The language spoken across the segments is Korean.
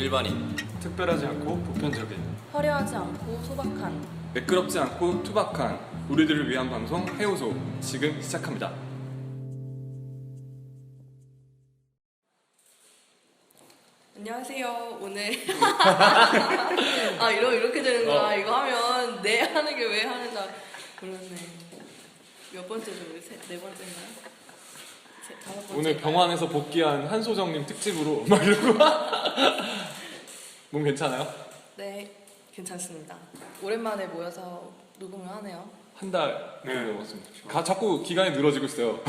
일반인. 특별하지 않고 보편적인, 화려하지 않고 소박한, 매끄럽지 않고 투박한 우리들을 위한 방송 해오소 지금 시작합니다. 안녕하세요. 오늘 아 이렇게 되는구나. 이거 하면 내 하는 게 왜 하는가 몰랐네. 몇 번째죠? 우리 네 번째인가요? 다섯 번째. 오늘 병원에서 복귀한 한소정님 특집으로 막 이러고 몸 괜찮아요? 네, 괜찮습니다. 오랜만에 모여서 녹음을 하네요. 한 달 정도 넘었습니다. 자꾸 기간이 늘어지고 있어요.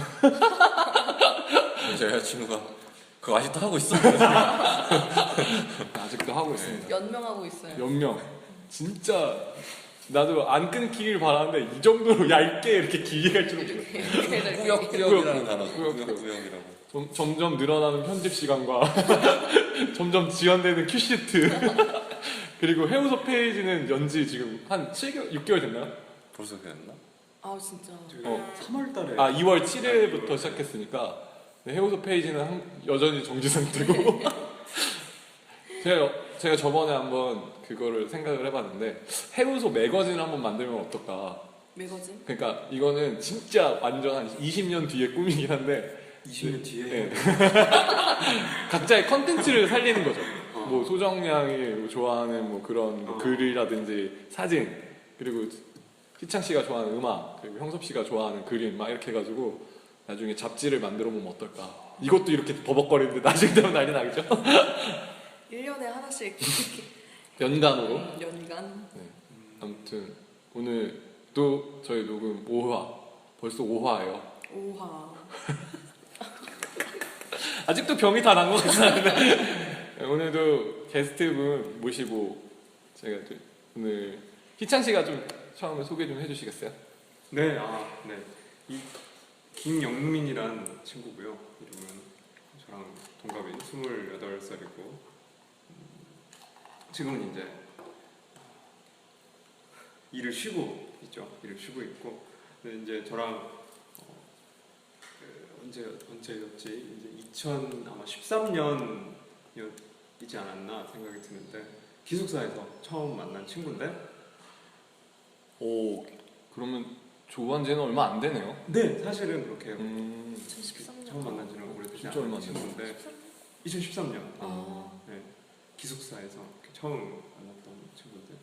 제 여자친구가 그거 아직도 하고 있어. 아직도 하고 있습니다. 연명하고 있어요. 연명. 진짜 나도 안 끊기길 바라는데 이 정도로 얇게 이렇게 길게 갈 줄은 몰랐어요. 꾸역꾸역이라는 단어. 꾸역꾸역. 꾸역꾸역이라고. 점점 늘어나는 편집 시간과 점점 지연되는 큐시트 그리고 해우소 페이지는 연지 지금 한 7개월, 6개월 됐나요? 벌써 그랬나? 아 진짜. 3월달에 2월 7일부터 시작했으니까 해우소 페이지는 여전히 정지 상태고 제가 저번에 한번 그거를 생각을 해봤는데 해우소 매거진을 한번 만들면 어떨까. 매거진? 그러니까 이거는 진짜 완전 한 20년 뒤의 꿈이긴 한데 20년 뒤에 네. 각자의 컨텐츠를 살리는 거죠. 뭐 소정량이 좋아하는 뭐 그런 뭐 글이라든지 사진, 그리고 희창 씨가 좋아하는 음악, 그리고 형섭 씨가 좋아하는 그림 막 이렇게 해가지고 나중에 잡지를 만들어 보면 어떨까. 이것도 이렇게 버벅거리는데 나중에 되면 난리 나겠죠? 1년에 하나씩 연간으로. 연간. 네. 아무튼 오늘 또 저희 녹음 5화, 벌써 5화예요. 5화. 아직도 병이 다 난 것 같진 않은데 오늘도 게스트분 모시고 제가 오늘 희창 씨가 좀 처음에 소개 좀 해주시겠어요? 네, 네. 이 김영민이란 친구고요. 이름은 저랑 동갑인 28살이고 지금은 이제 일을 쉬고 있죠. 일을 쉬고 있고 근데 이제 저랑 언제였지? 이제 2013년이지 않았나 생각이 드는데 기숙사에서 처음 만난 친구인데 오, 그러면 좋아한 지는 얼마 안 되네요. 네, 사실은 그렇게 2013년. 처음 만난 지는 오래되지 진짜 얼마 않은 안 친구인데 2013년 아. 네, 기숙사에서 이렇게 처음 만났던 친구인데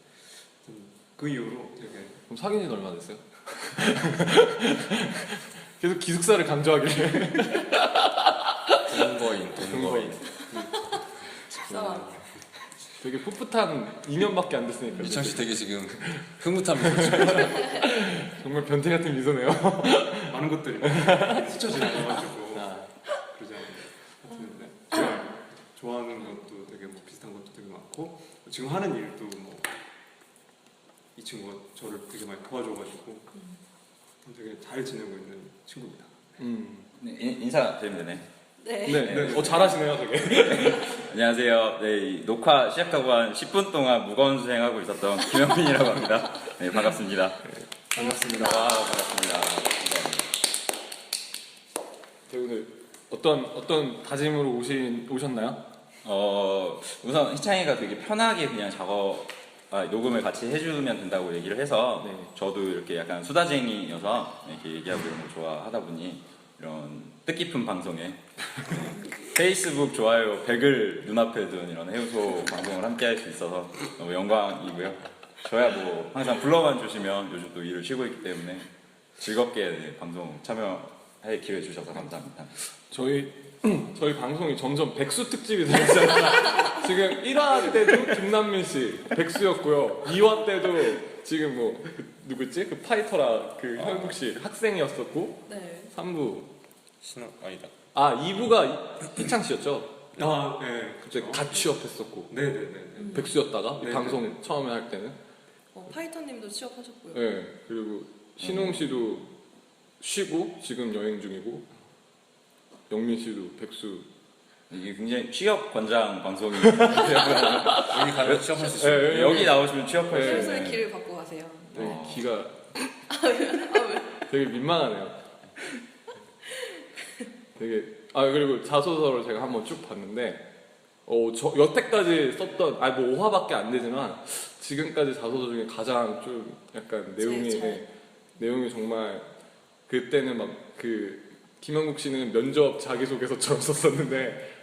그 이후로 되게 그럼 사귄 지는 얼마 됐어요? 계속 기숙사를 강조하길래 동거인. 식사왕. 되게 풋풋한 2년밖에 안 됐으니까 이창 씨 되게 지금 흐뭇함이 정말 변태 같은 미소네요. 많은 것들이 스쳐 지나가가지고 그러지 않는데 제가 좋아하는 것도 되게 뭐 비슷한 것도 되게 많고 지금 하는 일도 뭐 이 친구가 저를 되게 많이 도와줘가지고 되게 잘 지내고 있는 친구입니다. 네, 인사드리면 되네. 네. 네. 잘하시네요, 되게. 안녕하세요. 네, 이 녹화 시작하고 한 10분 동안 무거운 수행하고 있었던 김영민이라고 합니다. 네, 반갑습니다. 반갑습니다. 와, 반갑습니다. 오늘 어떤 다짐으로 오셨나요? 우선 희창이가 되게 편하게 그냥 녹음을 같이 해주면 된다고 얘기를 해서 네. 저도 이렇게 약간 수다쟁이여서 이렇게 얘기하고 이런 걸 좋아하다 보니 이런 뜻깊은 방송에 페이스북 좋아요 100을 눈앞에 둔 이런 해우소 방송을 함께 할 수 있어서 너무 영광이고요. 저야 뭐 항상 불러만 주시면 요즘 또 일을 쉬고 있기 때문에 즐겁게 네, 방송 참여할 기회 주셔서 감사합니다. 저희 방송이 점점 백수 특집이 되잖아요. 지금 1화 때도 김남민 씨 백수였고요. 2화 때도 지금 뭐 누구지? 그 파이터라 그 현국 씨 학생이었었고 네. 3부 아니다. 2부가 희창 씨였죠. 네, 그때 갓 취업했었고 네네네. 백수였다가 이 네, 방송 네. 처음에 할 때는 파이터님도 취업하셨고요. 네. 그리고 신웅 씨도 쉬고 지금 여행 중이고 영민 씨도 백수. 이게 굉장히 취업 권장 방송이 여기 가면 취업할 수 있어요. 네, 여기 나오시면 취업할 수 최소의 있는 길을 받고 가세요. 네, 기가 되게 민망하네요. 되게 그리고 자소서를 제가 한번 쭉 봤는데 저 여태까지 썼던 뭐 5화밖에 안 되지만 지금까지 자소서 중에 가장 좀 약간 내용이 정말 그때는 막 김영국 씨는 면접 자기소개서처럼 썼었는데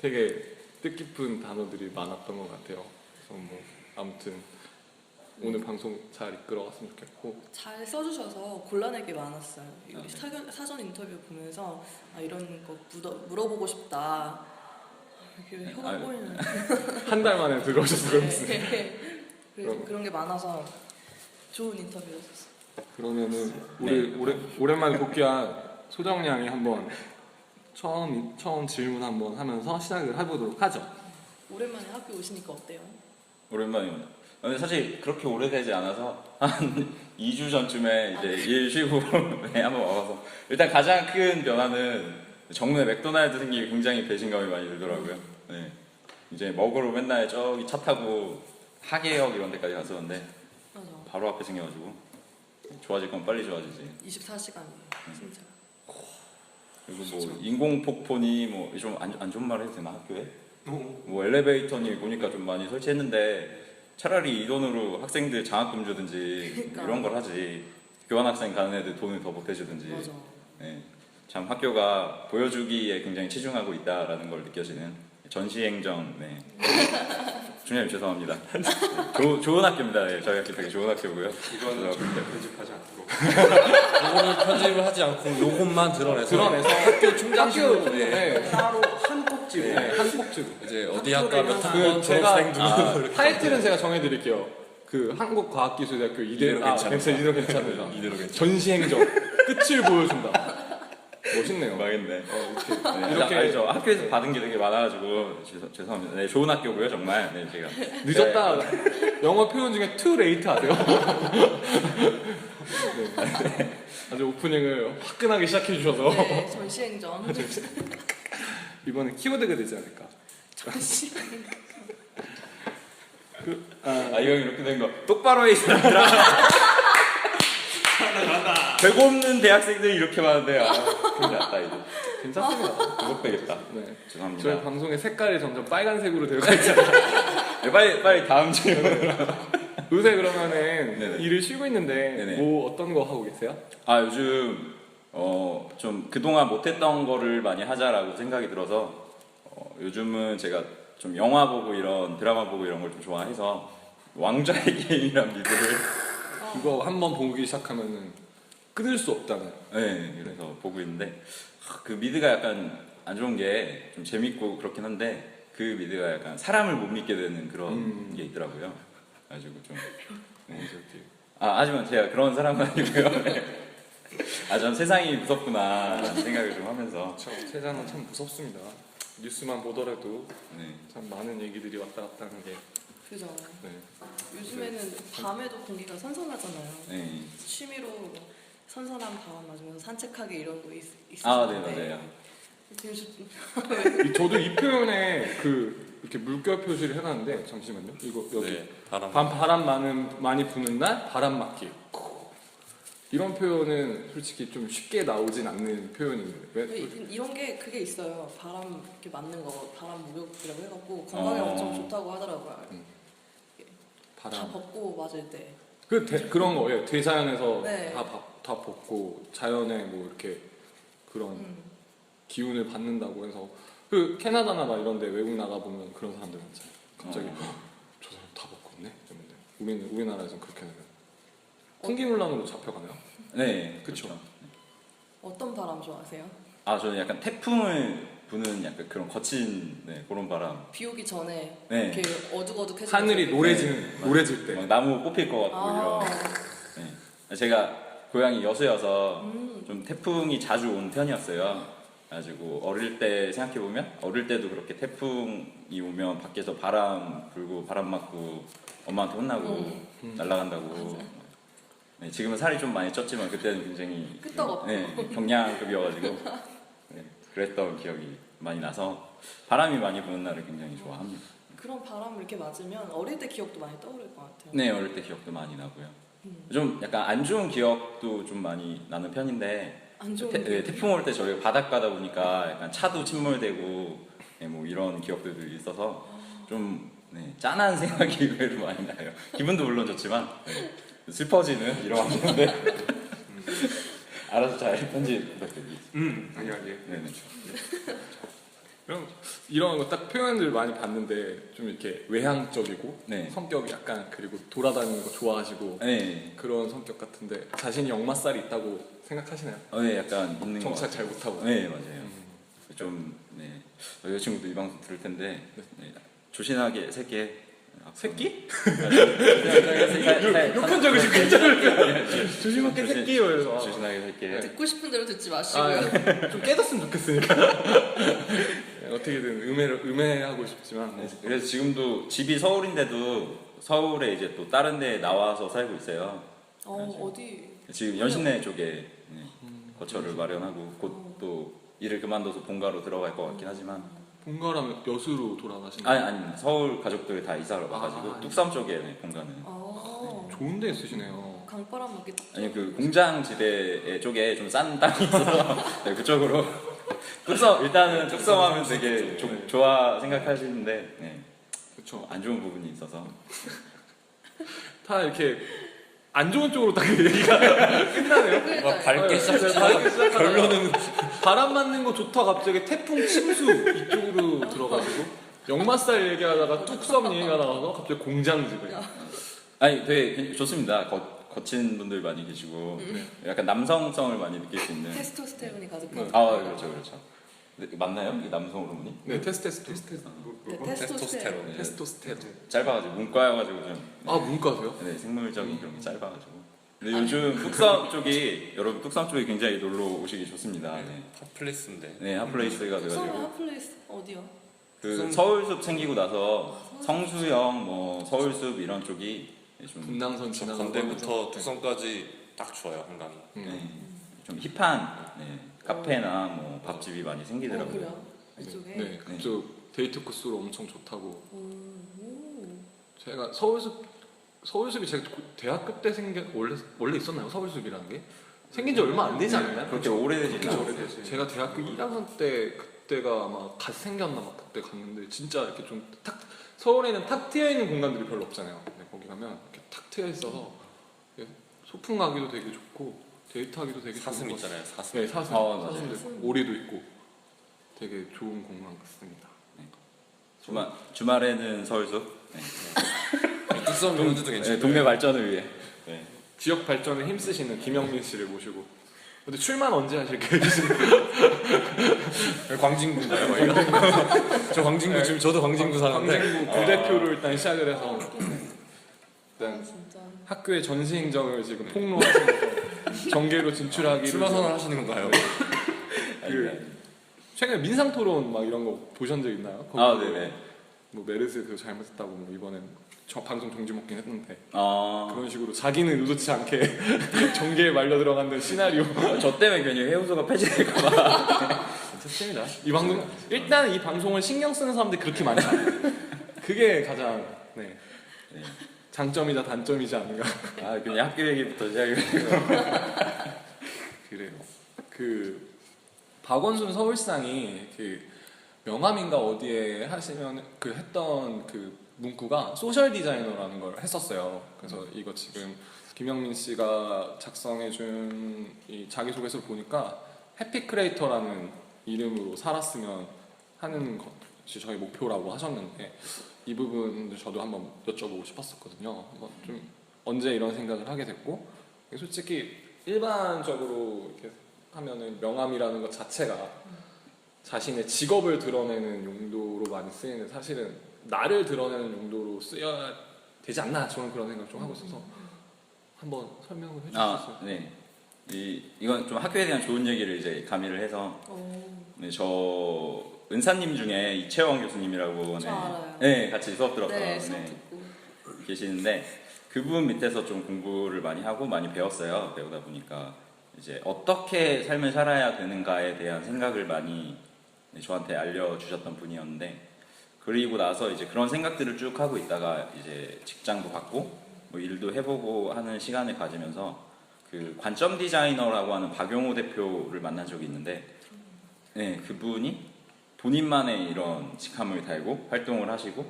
되게 뜻깊은 단어들이 많았던 것 같아요. 그래서 뭐 아무튼 오늘 방송 잘 이끌어갔으면 좋겠고 잘 써주셔서 곤란하게 많았어요. 이 사전 인터뷰 보면서 이런 거 물어보고 싶다. 이렇게 혀가 꼬이는. 한 달 만에 들어오셔서 그러면서 그래서 그런 게 많아서 좋은 인터뷰였었어요. 그러면은 우리 오랜만에 복귀한 소정양이 한번 처음 질문 한번 하면서 시작을 해보도록 하죠. 오랜만에 학교 오시니까 어때요? 오랜만이군요. 근데 사실 그렇게 오래되지 않아서 한 2주 전쯤에 이제 일 쉬고 네, 한번 와봐서 일단 가장 큰 변화는 정문에 맥도날드 생기기 굉장히 배신감이 많이 들더라고요. 네. 이제 먹으러 맨날 저기 차 타고 하계역 이런 데까지 갔었는데 맞아. 바로 앞에 생겨가지고 좋아질 건 빨리 좋아지지. 24시간이에요, 진짜. 그리고 뭐 인공폭포니 뭐 좀 안 좋은 말 해도 되나 학교에? 뭐 엘리베이터니 보니까 좀 많이 설치했는데 차라리 이 돈으로 학생들 장학금 주든지 그러니까. 이런 걸 하지. 교환학생 가는 애들 돈을 더 보태주든지. 맞아. 네. 참 학교가 보여주기에 굉장히 치중하고 있다라는 걸 느껴지는 전시행정. 네. 중요님 죄송합니다. 좋은 학교입니다. 네, 저희 학교 되게 좋은 학교고요. 이거는 절대 편집하지 않도록. 이거는 편집을 하지 않고 요것만 드러내서 학교 총장실로 따로 한 꼭지로. 한 꼭지로. 이제 어디 학과 몇 그 학번 제가 졸업생 누구 타이틀은 제가 정해드릴게요. 한국과학기술대학교 이대로 괜찮다. 이대로 괜찮다. 이대로 괜찮다. 전시행정 끝을 보여준다. 멋있네요. 망했네. 이렇게 이렇게 알죠. 학교에서 받은 게 되게 많아가지고 죄송합니다. 네, 좋은 학교고요 정말. 네, 제가 늦었다. 영어 표현 중에 too late 아세요? 네. 아주 오프닝을 화끈하게 시작해 주셔서 네, 전시행정. 이번에 키워드가 되지 않을까. 전시행정. 이 형이 이렇게 된 거 똑바로 해 이 사람들아. 되고 없는 대학생들이 이렇게 많은데 큰일 났다 이제. 괜찮습니다. 구속되겠다. 네. 죄송합니다. 저희 방송의 색깔이 점점 빨간색으로 되어가 있잖아요. 네, 빨리 다음 질문. 요새 그러면은 네네. 일을 쉬고 있는데 네네. 뭐 어떤 거 하고 계세요? 요즘 좀 그동안 못했던 거를 많이 하자라고 생각이 들어서 요즘은 제가 좀 영화 보고 이런 드라마 보고 이런 걸 좀 좋아해서 왕좌의 게임이란 미드를 그거 한번 보기 시작하면은 끊을 수 없다는. 네, 그래서 보고 있는데 그 미드가 약간 안 좋은 게 좀 재밌고 그렇긴 한데 그 미드가 약간 사람을 못 믿게 되는 그런 게 있더라고요. 가지고 좀 네. 하지만 제가 그런 사람은 아니고요. 네. 전 세상이 무섭구나 생각을 좀 하면서 세상은 참 무섭습니다. 뉴스만 보더라도 네. 참 많은 얘기들이 왔다 갔다 하는 게. 그죠. 네. 요즘에는 밤에도 공기가 선선하잖아요. 네. 취미로 선선한 바람 맞으면서 산책하기 이런 거 있었는데. 네, 맞아요. 저도 이 표현에 이렇게 물결 표시를 해놨는데 잠시만요. 이거 여기 네, 바람. 바람 많이 부는 날 바람 맞기. 이런 표현은 솔직히 좀 쉽게 나오진 않는 표현인데 왜? 이런 게 그게 있어요. 바람 이렇게 맞는 거 바람 목욕이라고 해갖고 건강에 엄청 좋다고 하더라고요. 다 바람. 벗고 맞을 때. 그런 거예요. 대자연에서 네. 다 벗고 자연에 뭐 이렇게 그런 기운을 받는다고 해서 캐나다나 막 이런데 외국 나가 보면 그런 사람들 많잖아요. 갑자기 저 사람 다 벗고 있네. 이러는데 우리나라에서는 그렇게 되면 풍기물랑으로 잡혀가나요? 네, 그쵸. 그렇죠. 어떤 바람 좋아하세요? 저는 약간 태풍을 부는 약간 그런 거친 그런 바람. 비 오기 전에 네. 이렇게 어둑어둑해지면서 하늘이 이렇게- 노래질 때. 막 나무 뽑힐 것 같고 아, 이런. 네. 제가 고향이 여수여서 좀 태풍이 자주 온 편이었어요. 그래가지고 어릴 때 생각해 보면 어릴 때도 그렇게 태풍이 오면 밖에서 바람 불고 바람 맞고 엄마한테 혼나고 날아간다고. 네, 지금은 살이 좀 많이 쪘지만 그때는 굉장히 끄떡없고. 경량급이어가지고 그랬던 기억이 많이 나서 바람이 많이 부는 날을 굉장히 좋아합니다. 그런 바람을 이렇게 맞으면 어릴 때 기억도 많이 떠오를 것 같아요. 네, 어릴 때 기억도 많이 나고요. 좀 약간 안 좋은 기억도 좀 많이 나는 편인데 안 좋은 태풍 올 때 저희가 바닷가다 보니까 약간 차도 침몰되고 네, 뭐 이런 기억들도 있어서 좀 네, 짠한 생각이 의외로 많이 나요. 기분도 물론 좋지만 네, 슬퍼지는 이런 방송인데 알아서 잘 편집 부탁드리겠습니다. 아니요. 네네. 이런 거 딱 표현들 많이 봤는데 좀 이렇게 외향적이고 네. 성격이 약간 그리고 돌아다니는 거 좋아하시고 네. 그런 성격 같은데 자신이 역마살이 있다고 생각하시나요? 네, 약간 있는 거. 정착 잘 못하고. 네, 맞아요. 좀 네. 여자친구도 이 방송 들을 텐데 네, 조신하게 새끼. 새끼? 욕한 적이 괜찮을 조심하게 새끼요. 그래서 조신하게 새끼. 듣고 싶은 대로 듣지 마시고요. 좀 깨졌으면 좋겠으니까. 어떻게든 음해하고 싶지만 네, 그래서 지금도 집이 서울인데도 서울에 이제 또 다른 데 나와서 살고 있어요. 어디? 지금 연신내 쪽에 네, 거처를 마련하고 곧 또 일을 그만둬서 본가로 들어갈 것 같긴 하지만 본가라면 여수로 돌아가시는 아니 서울 가족들 다 이사를 와가지고 아, 뚝섬 쪽에 네, 본가는 좋은 데 있으시네요. 강바람 맞게 딱. 아니 그 공장 지대 쪽에 좀 싼 땅이 있어서 네, 그쪽으로 뚝섬 일단은 뚝섬 하면 되게 좋아 생각하시는데 네, 그렇죠. 안 좋은 부분이 있어서 다 이렇게 안 좋은 쪽으로 딱 얘기가 끝나네요. 막 밝게 시작하다가 시작하다가 결론은 바람 맞는 거 좋다 갑자기 태풍 침수 이쪽으로 들어가지고 역마살 얘기하다가 뚝섬 얘기가 나와서 갑자기 공장 지배. 아니 되게 좋습니다. 거친 분들 많이 계시고 약간 남성성을 많이 느낄 수 있는 테스토스테론이 가득한. 아 그렇죠. 네, 맞나요? 이게 남성 호르몬이? 네, 테스토스테론. 네, 테스토스테론. 네, 테스토스테론. 짧아가지고 문과여가지고 좀 아, 문과세요? 네, 생물적인 그런 게 짧아가지고 근데 요즘 뚝섬 쪽이 여러분 뚝섬 쪽이 굉장히 놀러 오시기 좋습니다. 네, 핫플레이스인데 네 핫플레이스가 서울 돼가지고 핫플레이스 어디요? 그 서울숲 챙기고 나서 성수영 뭐 서울숲 이런 쪽이 좀, 분당선 지나가고 건대부터 뚝섬까지 딱 좋아요 한강이. 네, 좀 힙한 네, 카페나 뭐 밥집이 많이 생기더라고요. 그래요? 이쪽에. 네, 그쪽 데이트 코스로 엄청 좋다고. 오. 제가 서울숲이 제가 대학교 때 원래 있었나요? 서울숲이라는 게 생긴 지 얼마 안 되지 않나요? 그렇게 오래되지는 그렇죠. 않았어요. 제가 대학교 1학년 때 그때가 아마 갓 생겼나 막 그때 갔는데 진짜 이렇게 좀 서울에는 탁 트여 있는 공간들이 별로 없잖아요. 근데 거기 가면 이렇게 탁 트여 있어서 소풍 가기도 되게 좋고 데이트하기도 되게 사슴 좋은 것 있잖아요 사슴. 네, 사슴. 맞아요. 사슴도 있고 오리도 있고 되게 좋은 공간 같습니다. 주말에는 서울숲 네. 뚝섬 좋은 데도 네, 괜찮아요. 동네 발전을 위해 네. 지역 발전에 힘쓰시는 김영민 씨를 모시고. 근데 출마는 언제 하실 계획이신가요? 광진구인가요? 저희가? 저 광진구 지금 저도 광진구 사는데 광진구 부대표로 일단 시작을 해서 일단 진짜. 학교의 전시 행정을 지금 폭로하시면서 정계로 진출하기를 출마 선언 하시는 건가요? 그 최근에 민상 토론 막 이런 거 보신 적 있나요? 아 거기서 네네 뭐 메르스 그 잘못했다고 뭐 이번엔 방송 정지 먹긴 했는데 아 그런 식으로 자기는 의도치 않게 정계에 말려 들어가는 시나리오 저 때문에 괜히 해우소가 폐지될까봐 좋습니다. 이 방송 일단 이 방송을 신경 쓰는 사람들이 그렇게 많지 않아요. 그게 가장 네. 네. 장점이자 단점이지 않은가. 아 그냥 학교 얘기부터 시작해가지고 그래요. 그 박원순 서울시장이 그 명함인가 어디에 하시면 그 했던 그 문구가 소셜 디자이너라는 걸 했었어요. 그래서 이거 지금 김영민 씨가 작성해준 이 자기소개서를 보니까 해피 크리에이터라는 이름으로 살았으면 하는 것이 저희 목표라고 하셨는데 이 부분도 저도 한번 여쭤보고 싶었었거든요. 한번 좀 언제 이런 생각을 하게 됐고 솔직히 일반적으로 이렇게 하면은 명함이라는 것 자체가 자신의 직업을 드러내는 용도로 많이 쓰이는 사실은 나를 드러내는 용도로 쓰여야 되지 않나 저는 그런 생각 좀 하고 있어서 한번 설명을 해주실 수 있어요? 네. 이건 좀 학교에 대한 좋은 얘기를 이제 가미를 해서 네, 저 은사님 중에 이채원 교수님이라고 저 알아요. 네, 같이 수업 들었던 네, 수업 듣고. 계시는데 그분 밑에서 좀 공부를 많이 하고 많이 배웠어요. 배우다 보니까 이제 어떻게 삶을 살아야 되는가에 대한 생각을 많이 저한테 알려주셨던 분이었는데 그리고 나서 이제 그런 생각들을 쭉 하고 있다가 이제 직장도 받고 뭐 일도 해보고 하는 시간을 가지면서 그 관점 디자이너라고 하는 박용호 대표를 만난 적이 있는데 네, 그분이 본인만의 이런 직함을 달고 활동을 하시고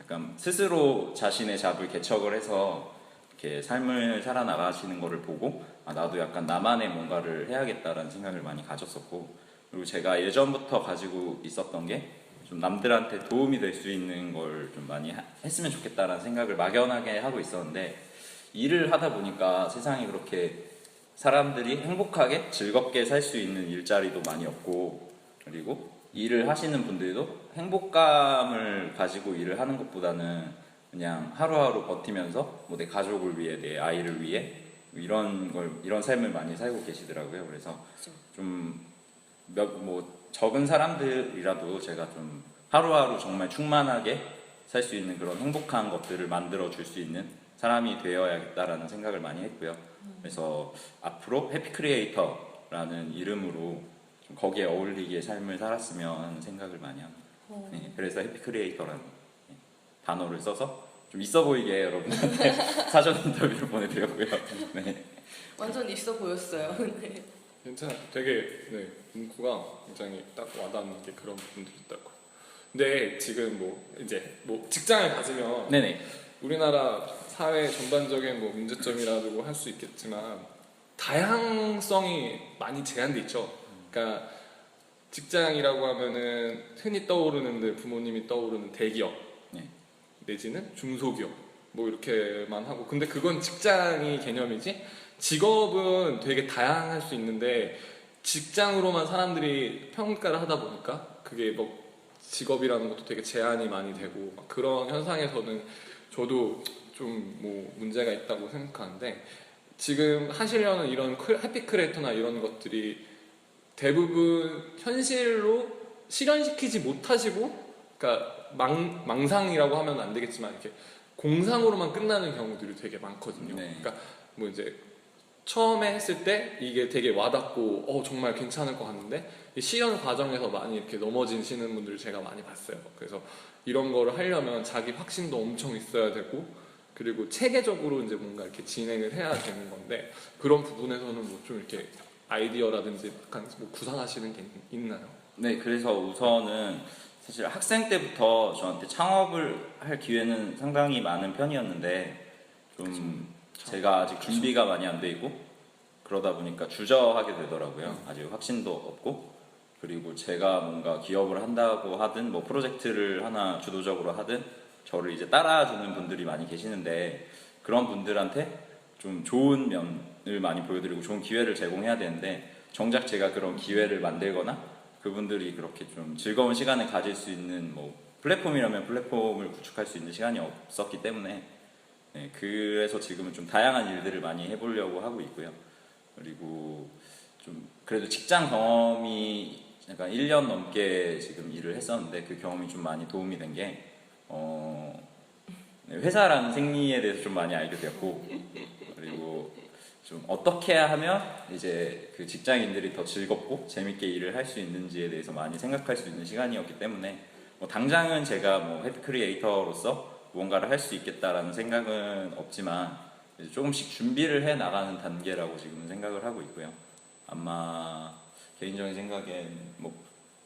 약간 스스로 자신의 잡을 개척을 해서 이렇게 삶을 살아나가시는 거를 보고 아, 나도 약간 나만의 뭔가를 해야겠다라는 생각을 많이 가졌었고, 그리고 제가 예전부터 가지고 있었던 게 좀 남들한테 도움이 될 수 있는 걸 좀 많이 했으면 좋겠다라는 생각을 막연하게 하고 있었는데, 일을 하다 보니까 세상이 그렇게 사람들이 행복하게 즐겁게 살 수 있는 일자리도 많이 없고, 그리고 일을 하시는 분들도 행복감을 가지고 일을 하는 것보다는 그냥 하루하루 버티면서 뭐 내 가족을 위해, 내 아이를 위해 이런 삶을 많이 살고 계시더라고요. 그래서 좀 적은 사람들이라도 제가 좀 하루하루 정말 충만하게 살 수 있는 그런 행복한 것들을 만들어 줄 수 있는 사람이 되어야겠다라는 생각을 많이 했고요. 그래서 앞으로 해피 크리에이터라는 이름으로 좀 거기에 어울리게 삶을 살았으면 하는 생각을 많이 합니다. 네, 그래서 해피 크리에이터라는 단어를 써서 좀 있어 보이게 여러분한테 사전 인터뷰를 보내드렸고요. 네. 완전 있어 보였어요. 네. 괜찮아요. 되게 문구가 굉장히 딱 와닿는 게 그런 부분들이 있다고. 근데 지금 이제 직장을 가지면 네네. 우리나라 사회 전반적인 문제점이라고 할 수 있겠지만 다양성이 많이 제한돼 있죠. 그러니까 직장이라고 하면은 흔히 떠오르는 부모님이 떠오르는 대기업 네. 내지는 중소기업 이렇게만 하고, 근데 그건 직장이 개념이지 직업은 되게 다양할 수 있는데 직장으로만 사람들이 평가를 하다 보니까 그게 직업이라는 것도 되게 제한이 많이 되고 그런 현상에서는 저도 좀 문제가 있다고 생각하는데, 지금 하시려는 이런 해피 크리에이터나 이런 것들이 대부분 현실로 실현시키지 못하시고, 그러니까 망상이라고 하면 안 되겠지만 이렇게 공상으로만 끝나는 경우들이 되게 많거든요. 네. 그러니까 이제 처음에 했을 때 이게 되게 와닿고 정말 괜찮을 것 같는데 실현 과정에서 많이 이렇게 넘어지시는 분들을 제가 많이 봤어요. 그래서 이런 거를 하려면 자기 확신도 엄청 있어야 되고, 그리고 체계적으로 이제 뭔가 이렇게 진행을 해야 되는 건데, 그런 부분에서는 좀 이렇게 아이디어라든지 약간 구상하시는 게 있나요? 네, 그래서 우선은 사실 학생 때부터 저한테 창업을 할 기회는 상당히 많은 편이었는데 좀 제가 아직 준비가 많이 안 돼 있고 그러다 보니까 주저하게 되더라고요. 아직 확신도 없고, 그리고 제가 뭔가 기업을 한다고 하든 프로젝트를 하나 주도적으로 하든 저를 이제 따라주는 분들이 많이 계시는데, 그런 분들한테 좀 좋은 면을 많이 보여드리고 좋은 기회를 제공해야 되는데, 정작 제가 그런 기회를 만들거나 그분들이 그렇게 좀 즐거운 시간을 가질 수 있는 플랫폼이라면 플랫폼을 구축할 수 있는 시간이 없었기 때문에 네, 그래서 지금은 좀 다양한 일들을 많이 해보려고 하고 있고요. 그리고 좀 그래도 직장 경험이 약간 1년 넘게 지금 일을 했었는데 그 경험이 좀 많이 도움이 된 게 회사라는 생리에 대해서 좀 많이 알게 되었고, 그리고 좀 어떻게 하면 이제 그 직장인들이 더 즐겁고 재밌게 일을 할 수 있는지에 대해서 많이 생각할 수 있는 시간이었기 때문에 당장은 제가 해피 크리에이터로서 무언가를 할 수 있겠다라는 생각은 없지만 이제 조금씩 준비를 해 나가는 단계라고 지금은 생각을 하고 있고요. 아마 개인적인 생각엔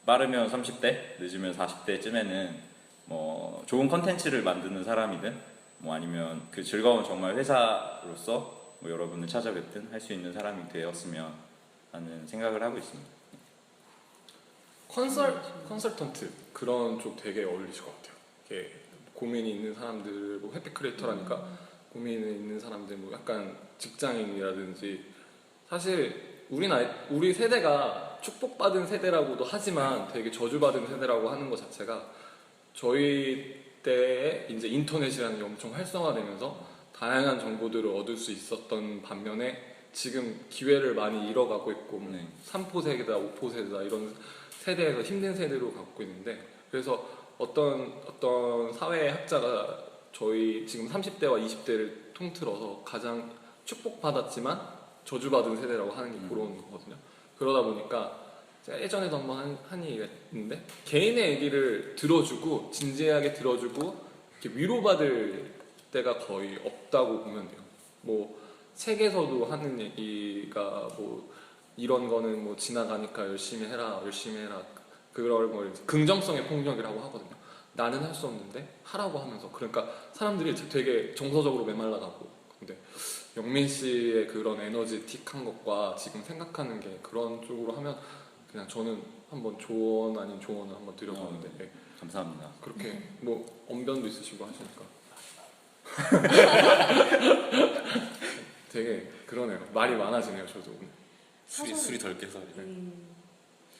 빠르면 30대, 늦으면 40대쯤에는 좋은 컨텐츠를 만드는 사람이든 아니면 그 즐거운 정말 회사로서 여러분을 찾아뵙든 할 수 있는 사람이 되었으면 하는 생각을 하고 있습니다. 컨설턴트 그런 쪽 되게 어울리실 것 같아요. 이렇게 고민이 있는 사람들, 해피 크리에이터라니까 고민이 있는 사람들, 약간 직장인이라든지, 사실 우리 세대가 축복받은 세대라고도 하지만 되게 저주받은 세대라고 하는 것 자체가 저희 때에 이제 인터넷이라는 게 엄청 활성화되면서 다양한 정보들을 얻을 수 있었던 반면에 지금 기회를 많이 잃어가고 있고 3포 세대다 5포 세대다 이런 세대에서 힘든 세대로 갖고 있는데, 그래서 어떤 사회학자가 저희 지금 30대와 20대를 통틀어서 가장 축복받았지만 저주받은 세대라고 하는 게 그런 거거든요. 그러다 보니까 제가 예전에도 한번 한 얘기가 있는데, 개인의 얘기를 들어주고 진지하게 들어주고 이렇게 위로받을 때가 거의 없다고 보면 돼요. 책에서도 하는 얘기가 이런 거는 지나가니까 열심히 해라 그걸 뭐 긍정성의 폭력이라고 하거든요. 나는 할 수 없는데 하라고 하면서, 그러니까 사람들이 되게 정서적으로 메말라가고, 근데 영민 씨의 그런 에너지틱한 것과 지금 생각하는 게 그런 쪽으로 하면 그냥 저는 한번 조언 아닌 조언을 한번 드려보는데 네. 감사합니다. 그렇게 뭐 언변도 있으시고 하시니까 되게 그러네요. 말이 많아지네요. 저도 오늘. 술이 덜 깨서.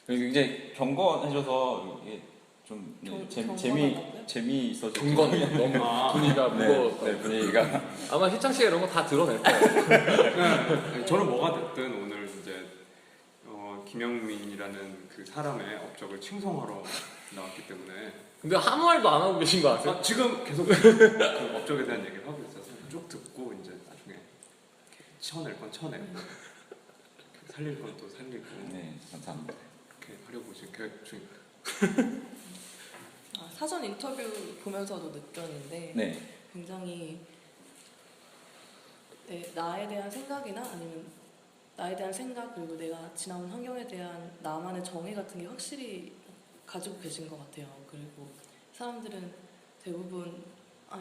그리고 이제 경건해져서 이게 좀 재미있어지고 경건 너무 분위기가 무거웠던. 네, 분위기가 아마 희창 씨가 이런 거 다 드러낼 거예요. 네, 저는 뭐가 됐든 오늘 이제 김영민이라는 그 사람의 업적을 칭송하러 나왔기 때문에 근데 아무 말도 안 하고 계신 거 아세요? 지금 계속 그 업적에 대한 얘기를 하고 있어서 쭉 듣고 이제 나중에 이렇게 쳐낼 건 쳐내고 살릴 건 또 살리고 네, 감사합니다. 이렇게 하려고 지금 계획 중입니다. 사전 인터뷰 보면서도 느꼈는데 네. 굉장히 나에 대한 생각이나 아니면 나에 대한 생각 그리고 내가 지나온 환경에 대한 나만의 정의 같은 게 확실히 가지고 계신 것 같아요. 그리고 사람들은 대부분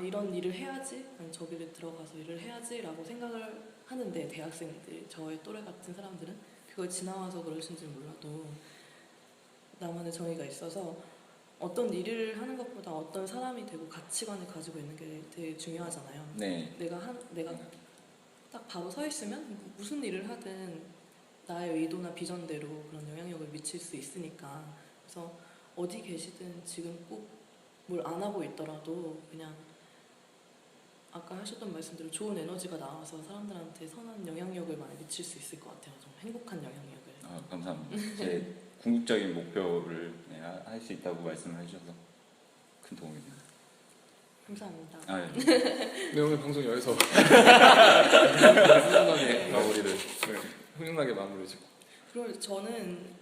이런 일을 해야지, 아니 저기를 들어가서 일을 해야지라고 생각을 하는데 대학생들, 저의 또래 같은 사람들은 그걸 지나와서 그러신지는 몰라도 나만의 정의가 있어서 어떤 일을 하는 것보다 어떤 사람이 되고 가치관을 가지고 있는 게 되게 중요하잖아요. 네. 내가 딱 바로 서 있으면 무슨 일을 하든 나의 의도나 비전대로 그런 영향력을 미칠 수 있으니까. 그래서 어디 계시든 지금 꼭 뭘 안 하고 있더라도 그냥 아까 하셨던 말씀대로 좋은 에너지가 나와서 사람들한테 선한 영향력을 많이 미칠 수 있을 것 같아요. 좀 행복한 영향력을. 감사합니다. 제 궁극적인 목표를 할 수 있다고 말씀을 해주셔서 큰 도움이 됩니다. 감사합니다. 네. 네, 오늘 방송 여기서 훈훈하게 마무리 짓고. 그리고 저는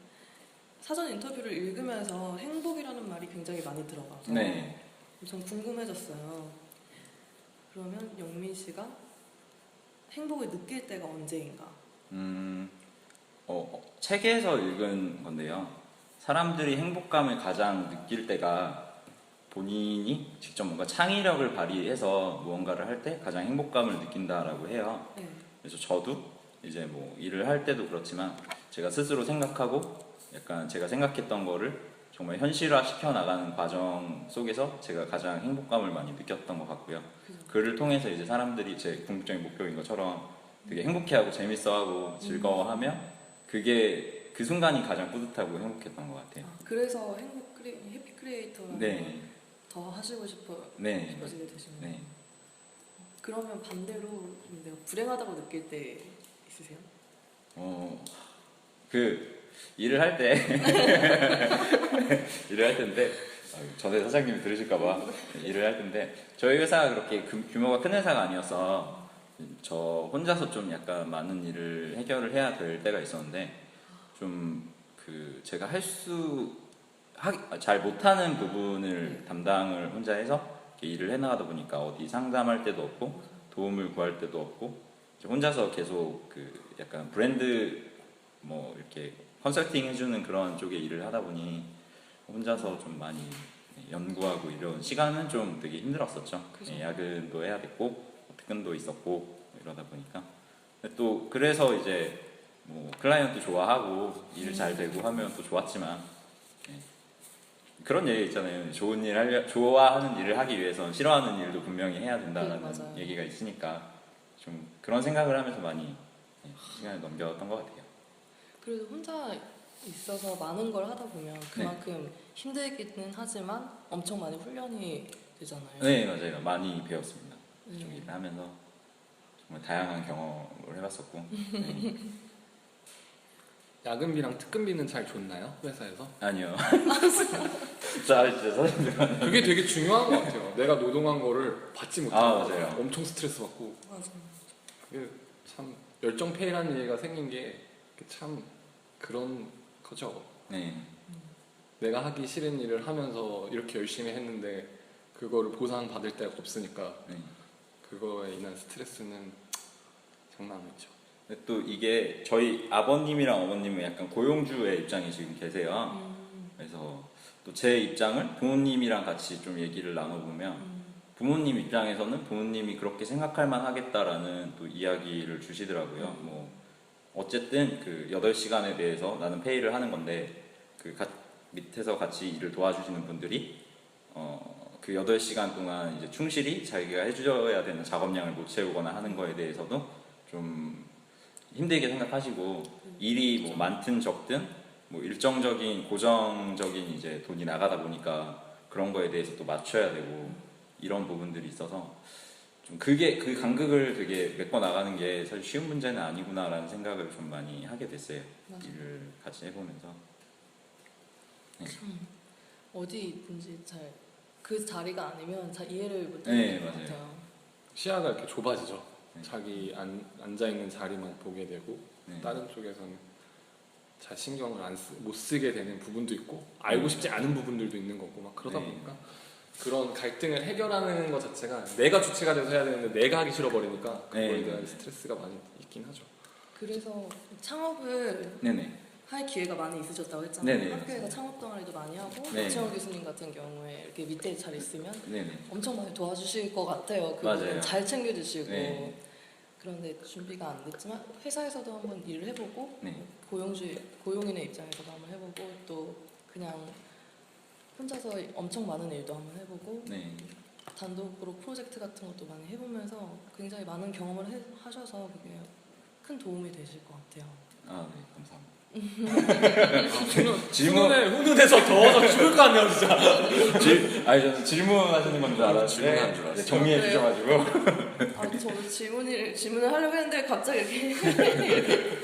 사전 인터뷰를 읽으면서 행복이라는 말이 굉장히 많이 들어가서 네. 좀 궁금해졌어요. 그러면 영민 씨가 행복을 느낄 때가 언제인가? 책에서 읽은 건데요. 사람들이 행복감을 가장 느낄 때가 본인이 직접 뭔가 창의력을 발휘해서 무언가를 할 때 가장 행복감을 느낀다라고 해요. 네. 그래서 저도 이제 뭐 일을 할 때도 그렇지만 제가 스스로 생각하고 약간 제가 생각했던 거를 정말 현실화 시켜 나가는 과정 속에서 제가 가장 행복감을 많이 느꼈던 것 같고요. 그를 통해서 이제 사람들이 제 궁극적인 목표인 것처럼 되게 행복해하고 재밌어하고 즐거워하면 그게 그 순간이 가장 뿌듯하고 행복했던 것 같아요. 그래서 해피 크리에이터라는 네. 걸 더 하시고 네. 싶어지게 되시는 거예요. 네. 그러면 반대로 좀 내가 불행하다고 느낄 때 있으세요? 그 일을 할 때 일을 할 때인데 전에 사장님이 들으실까봐 일을 할 텐데 저희 회사가 그렇게 규모가 큰 회사가 아니어서 저 혼자서 좀 약간 많은 일을 해결을 해야 될 때가 있었는데 좀 그 제가 잘 못하는 부분을 담당을 혼자 해서 이렇게 일을 해나가다 보니까 어디 상담할 때도 없고 도움을 구할 때도 없고 혼자서 계속 그 약간 브랜드 뭐 이렇게 컨설팅 해주는 그런 쪽에 일을 하다 보니 혼자서 좀 많이 연구하고 이런 시간은 좀 되게 힘들었었죠. 야근도 해야 됐고 퇴근도 있었고 이러다 보니까 또 그래서 이제 뭐 클라이언트 좋아하고 일 잘 되고 하면 또 좋았지만 그런 얘기 있잖아요. 좋은 일 좋아하는 일을 하기 위해서는 싫어하는 일도 분명히 해야 된다는 얘기가 있으니까 좀 그런 생각을 하면서 많이 시간을 넘겼던 것 같아요. 그래도 혼자 있어서 많은 걸 하다 보면 그만큼 힘들기는 하지만 엄청 많이 훈련이 되잖아요. 네, 맞아요. 많이 배웠습니다. 좀 일을 하면서 정말 다양한 경험을 해봤었고. 네. 야근비랑 특근비는 잘 줬나요? 회사에서? 아니요. 진짜 사람들 그게 되게 중요한 것 같아요. 내가 노동한 거를 받지 못하고 맞아요. 엄청 스트레스 받고. 맞아. 그게 참 열정페이라는 얘기가 생긴 게 참 그런 거죠. 네. 내가 하기 싫은 일을 하면서 이렇게 열심히 했는데 그거를 보상받을 데가 없으니까 네. 그거에 인한 스트레스는 장난 아니죠. 근데 또 이게 저희 아버님이랑 어머님은 약간 고용주의 입장에 지금 계세요. 그래서 또 제 입장을 부모님이랑 같이 좀 얘기를 나눠보면 부모님 입장에서는 부모님이 그렇게 생각할 만하겠다라는 또 이야기를 주시더라고요. 뭐 어쨌든 그 8시간에 대해서 나는 페이를 하는 건데 그 밑에서 같이 일을 도와주시는 분들이 그 8시간 동안 이제 충실히 자기가 해줘야 되는 작업량을 못 채우거나 하는 거에 대해서도 좀 힘들게 생각하시고 일이 뭐 많든 적든 뭐 일정적인 고정적인 이제 돈이 나가다 보니까 그런 거에 대해서 또 맞춰야 되고 이런 부분들이 있어서 좀 그게 그 간극을 되게 메꿔 나가는 게 사실 쉬운 문제는 아니구나라는 생각을 좀 많이 하게 됐어요. 맞아. 일을 같이 해보면서. 참 어디 있든지 잘 그 자리가 아니면 잘 이해를 못 네, 하는 것 맞아요. 같아요. 시야가 이렇게 좁아지죠. 네. 자기 앉아 있는 자리만 보게 되고 네. 다른 쪽에서는 잘 신경을 못 쓰게 되는 부분도 있고 알고 싶지 않은 부분들도 있는 거고 막 그러다 네. 보니까 그런 갈등을 해결하는 것 자체가 내가 주체가 돼서 해야 되는데 내가 하기 싫어 버리니까 그거에 네. 대한 스트레스가 많이 있긴 하죠. 그래서 창업을 네네. 할 기회가 많이 있으셨다고 했잖아요. 네네, 학교에서 맞습니다. 창업 동아리도 많이 하고 네. 박채원 교수님 같은 경우에 이렇게 밑에 잘 있으면 네네. 엄청 많이 도와주실 것 같아요. 맞아요. 그분은 잘 챙겨주시고 네. 그런데 준비가 안 됐지만 회사에서도 한번 일을 해보고 네. 고용인의 입장에서도 한번 해보고 또 그냥 혼자서 엄청 많은 일도 한번 해보고 네. 단독으로 프로젝트 같은 것도 많이 해보면서 굉장히 많은 경험을 하셔서 그게 큰 도움이 되실 것 같아요. 아, 네. 감사합니다. 질문에 훈훈해서 더워서 죽을 것 같네요 진짜. 아니 저는 질문하시는 건 줄 알았는데 질문하는 줄 알았어요. 네, 정리해 그래요? 주셔가지고 아, 저도 질문을 하려고 했는데 갑자기 이렇게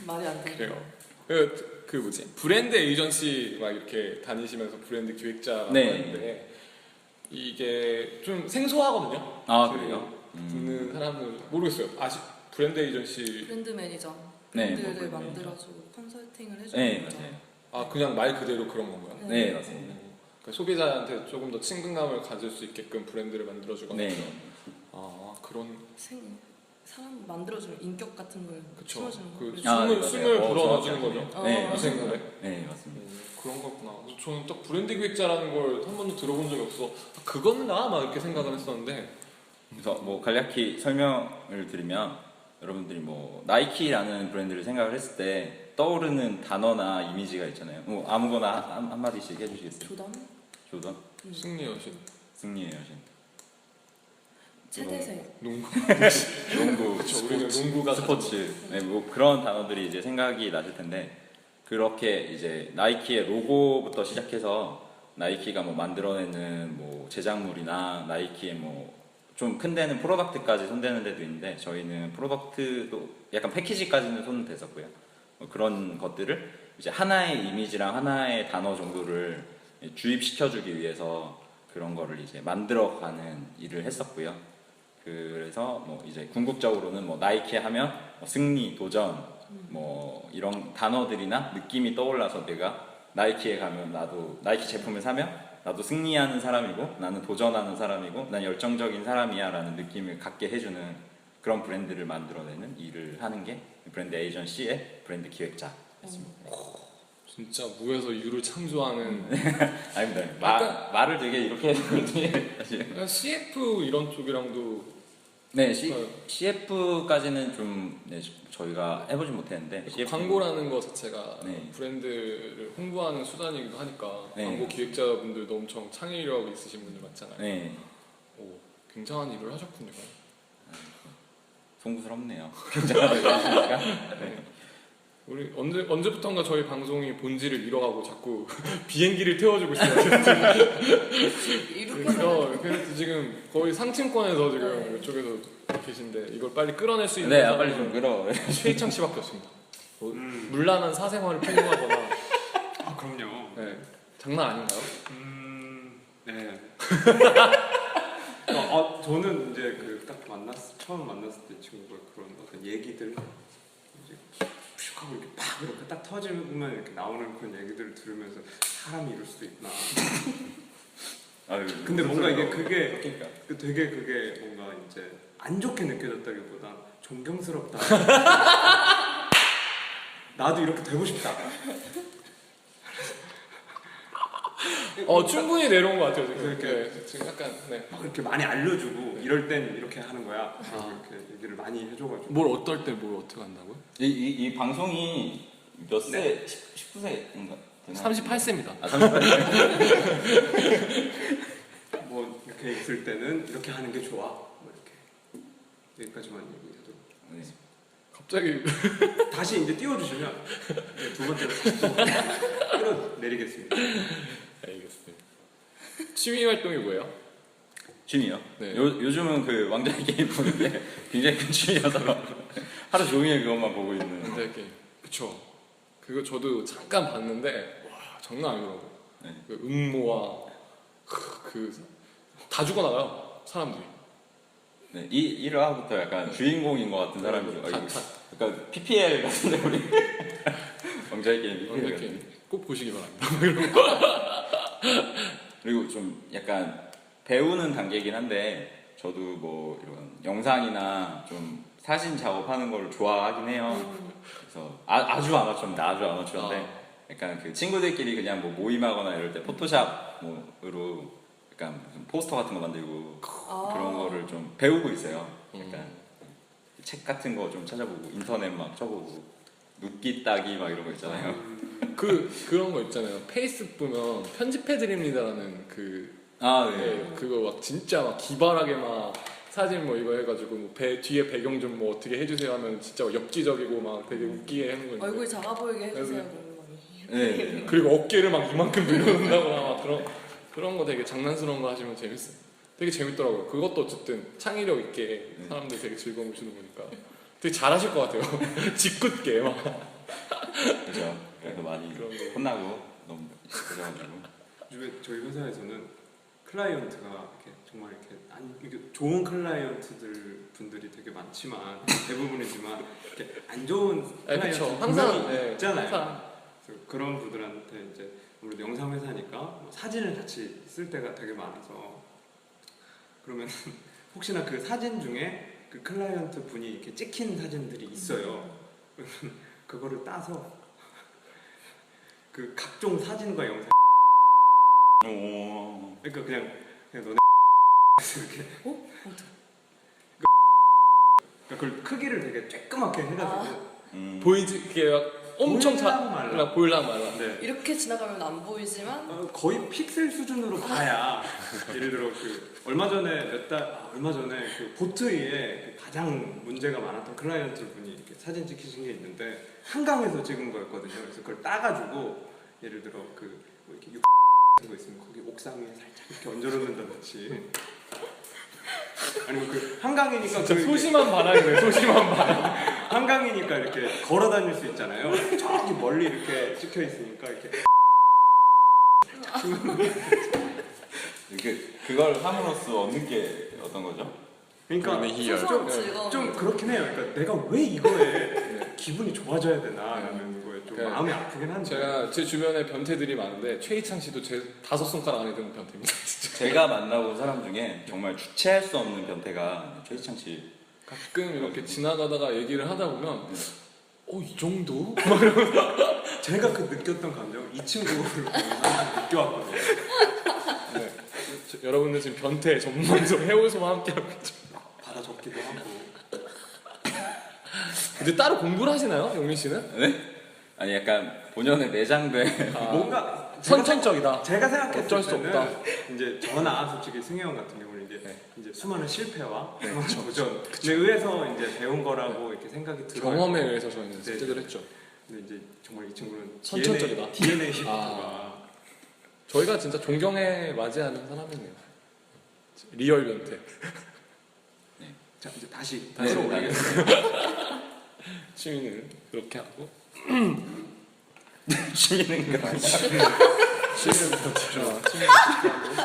말이 안 돼요. 그래요. 그 뭐지 브랜드 에이전시 막 이렇게 다니시면서 브랜드 기획자라고 네. 하는데 이게 좀 생소하거든요. 아 그 그래요? 듣는 사람은 모르겠어요. 브랜드 에이전시 브랜드 매니저 네, 브랜드를 브랜드 만들어주고 컨설팅을 해주는 네 거죠. 맞아요. 아 그냥 말 그대로 그런 건가요? 네 맞습니다. 그러니까 소비자한테 조금 더 친근감을 가질 수 있게끔 브랜드를 만들어주거나 네. 아 그런 사람 만들어주는 인격 같은 걸 그쵸. 심어주는 그 거죠. 아, 네, 맞아요. 숨을 불어넣어주는 정확히 거죠. 네, 어. 이 생각에 네 맞습니다. 그런 거구나. 저는 딱 브랜드 기획자라는 걸 한 번도 들어본 적이 없어. 아, 그건가? 막 이렇게 생각을 했었는데. 그래서 뭐 간략히 설명을 드리면 여러분들이 뭐 나이키라는 브랜드를 생각을 했을 때 떠오르는 단어나 이미지가 있잖아요. 뭐 아무거나 한 마디씩 해주시겠어요? 조던 조던, 승리 여신, 승리의 여신, 최대세 농구. 농구, 그쵸, 우리는 농구가 스포츠, 네, 뭐 그런 단어들이 이제 생각이 나실 텐데 그렇게 이제 나이키의 로고부터 시작해서 나이키가 뭐 만들어내는 뭐 제작물이나 나이키의 뭐 좀 큰 데는 프로덕트까지 손대는 데도 있는데 저희는 프로덕트도 약간 패키지까지는 손은 댔었고요. 뭐 그런 것들을 이제 하나의 이미지랑 하나의 단어 정도를 주입시켜주기 위해서 그런 거를 이제 만들어가는 일을 했었고요. 그래서 뭐 이제 궁극적으로는 뭐 나이키 하면 뭐 승리, 도전, 뭐 이런 단어들이나 느낌이 떠올라서 내가 나이키에 가면 나도 나이키 제품을 사면 나도 승리하는 사람이고 나는 도전하는 사람이고 난 열정적인 사람이야 라는 느낌을 갖게 해주는 그런 브랜드를 만들어내는 일을 하는 게 브랜드 에이전시의 브랜드 기획자였습니다. 진짜 무에서 유를 창조하는. 아닙니다. 말을 되게 이렇게 해서 그런지 사실 CF 이런 쪽이랑도. 네, CF까지는 좀 네, 저희가 해보진 못했는데 CF 광고라는 거 자체가 네. 브랜드를 홍보하는 수단이기도 하니까 네. 광고 기획자분들도 엄청 창의력 있으신 분들 많잖아요. 네, 오, 굉장한 일을 하셨군요. 송구스럽네요. 굉장하다. 네. 우리 언제부턴가 저희 방송이 본질을 잃어가고 자꾸 비행기를 태워주고 있어요. 이렇게 그래서 지금 거의 상층권에서 지금 이쪽에서 계신데 이걸 빨리 끌어낼 수 있는 네, 사람은 빨리 좀 끌어. 최희창 씨밖에 없습니다. 뭐 문란한 사생활을 폭로하거나. 아 그럼요. 네, 장난 아닌가요? 네. 저는 이제 그 딱 처음 만났을 때 친구가 그런 어떤 얘기들 이제 슉 하고 이렇게 팍 이렇게 딱 터지면 이렇게 나오는 그런 얘기들을 들으면서 사람이 이럴 수도 있나. 아유, 근데 뭔가 이게 그게 그러니까. 되게 그게 뭔가 이제 안 좋게 느껴졌다기보다 존경스럽다. 나도 이렇게 되고 싶다. 충분히 내려온 것 같아요 지금. 이렇게 네, 지금 약간 네. 막 이렇게 많이 알려주고 이럴 땐 이렇게 하는 거야. 이렇게 얘기를 많이 해줘가지고. 뭘 어떨 때 뭘 어떻게 한다고요? 이 방송이 몇 세? 19세인가? 38세입니다. 아 38세. 뭐 이렇게 있을 때는 이렇게 하는 게 좋아. 뭐 이렇게 여기까지만 얘기해도. 네. 갑자기 다시 이제 띄워주시면 이제 두 번째로 다시 또 끌어내리겠습니다. 알겠습니다. 취미 활동이 뭐예요? 취미요? 네. 요즘은 그 왕좌의 게임 보는 게 굉장히 큰 취미여서 하루 종일 그것만 보고 있는. 근데 게임. 그쵸. 그거 저도 잠깐 봤는데 와 장난 아니더라고. 네. 그 음모와 다 죽어나가요 사람들이. 네, 이 1화부터 약간 주인공인 것 같은 사람이죠. 약간 PPL 같은데 우리 왕좌의 게임 PPL 왕좌의 같은. 게임 꼭 보시기 바랍니다. 그리고 좀 약간 배우는 단계이긴 한데 저도 뭐 이런 영상이나 좀 사진 작업하는 걸 좋아하긴 해요. 그래서 아주 아마추어인데 아주 아마추어인데 약간 그 친구들끼리 그냥 뭐 모임하거나 이럴 때 포토샵으로 약간 무슨 포스터 같은 거 만들고 그런 거를 좀 배우고 있어요. 약간 책 같은 거 좀 찾아보고 인터넷 막 쳐보고 눕기 따기 막 이런 거 있잖아요. 그런 거 있잖아요. 페이스북 보면 편집해 드립니다라는 네. 그거 막 진짜 막 기발하게 막 사진 뭐 이거 해가지고 뭐 뒤에 배경 좀 뭐 어떻게 해주세요 하면 진짜 엽기적이고 막 되게 웃기게 하는 거. 얼굴 작아 보이게 해주세요. 네. 그리고 어깨를 막 이만큼 늘려놓는다거나 막 그런 거 되게 장난스러운 거 하시면 재밌어요. 되게 재밌더라고요. 그것도 어쨌든 창의력 있게 사람들 되게 즐거움을 주는 거니까 되게 잘하실 것 같아요. 짓궂게 막. 그죠. 그래서 많이 그런 거. 혼나고 너무 그래가지고. 요즘에 저희 회사에서는 클라이언트가 이렇게 정말 이렇게 좋은 클라이언트들 분들이 되게 많지만 대부분이지만 이렇게 안 좋은 클라이언트 그쵸. 항상 분들이 있잖아요. 항상. 그래서 그런 분들한테 이제 아무래도 영상 회사니까 뭐 사진을 같이 쓸 때가 되게 많아서 그러면 혹시나 그 사진 중에 그 클라이언트 분이 이렇게 찍힌 사진들이 있어요. 그러면 그거를 따서 그 각종 사진과 영상 그러니까 그냥 너네 이렇게 그러니까 그걸 크기를 되게 쬐끄맣게 해가지고 보이지 그게 막 엄청 보일랑 말랑. 보일랑 말랑. 네. 이렇게 지나가면 안 보이지만 거의 픽셀 수준으로 봐야 예를 들어 그 얼마 전에 그 보트위에 그 가장 문제가 많았던 클라이언트 분이 이렇게 사진 찍히신 게 있는데 한강에서 찍은 거였거든요. 그래서 그걸 따가지고 예를 들어 그 뭐 이렇게 같은 거 있으면 거기 옥상 위에 살짝 이렇게 얹어놓는다든지 아니면 그 한강이니까 진짜 그 소심한 반항이네. 소심한 반항. 한강이니까 이렇게 걸어 다닐 수 있잖아요. 저기 멀리 이렇게 찍혀 있으니까 이렇게 그걸 함으로써 얻는 게 어떤 거죠? 그러니까 소소한 즐거움. 좀 그렇긴 해요. 그러니까 내가 왜 이거에 기분이 좋아져야 되나라는 거에 좀 마음이 아프긴 한데. 제 주변에 변태들이 많은데 최희창 씨도 제 5손가락 안에 드는 변태입니다. 진짜. 제가 만나본 사람 중에 정말 주체할 수 없는 변태가 최희창 씨. 가끔 이렇게 지나가다가 얘기를 하다 보면 이 정도? 제가 그 느꼈던 감정 이 친구를 보면서 느껴왔거든요. 네. 여러분들 지금 변태 전문성 해오소와 함께하고 있죠. 받아 적기도 하고. 근데 따로 공부를 하시나요, 영민 씨는? 네? 아니 약간 본연의 내장된 뭔가 선천적이다. 제가 생각했을 어쩔 수 때는 없다. 이제 저나 솔직히 승혜 형 같은 경우는 이제 수많은 실패와 수많은 그쵸. 도전 에 의해서 이제 배운 거라고 이렇게 생각이 들어요. 경험에 의해서 저희는 네. 습득을 했죠. 근데 이제 정말 이 친구는 선천적이다. DNA 시프트가 저희가 진짜 존경에 맞이하는 사람이네요. 리얼 변태. 자 이제 다시 다시 끌어올리겠습니다. 취미는 그렇게 하고 취미는 거 아니야? 취미는 변태죠.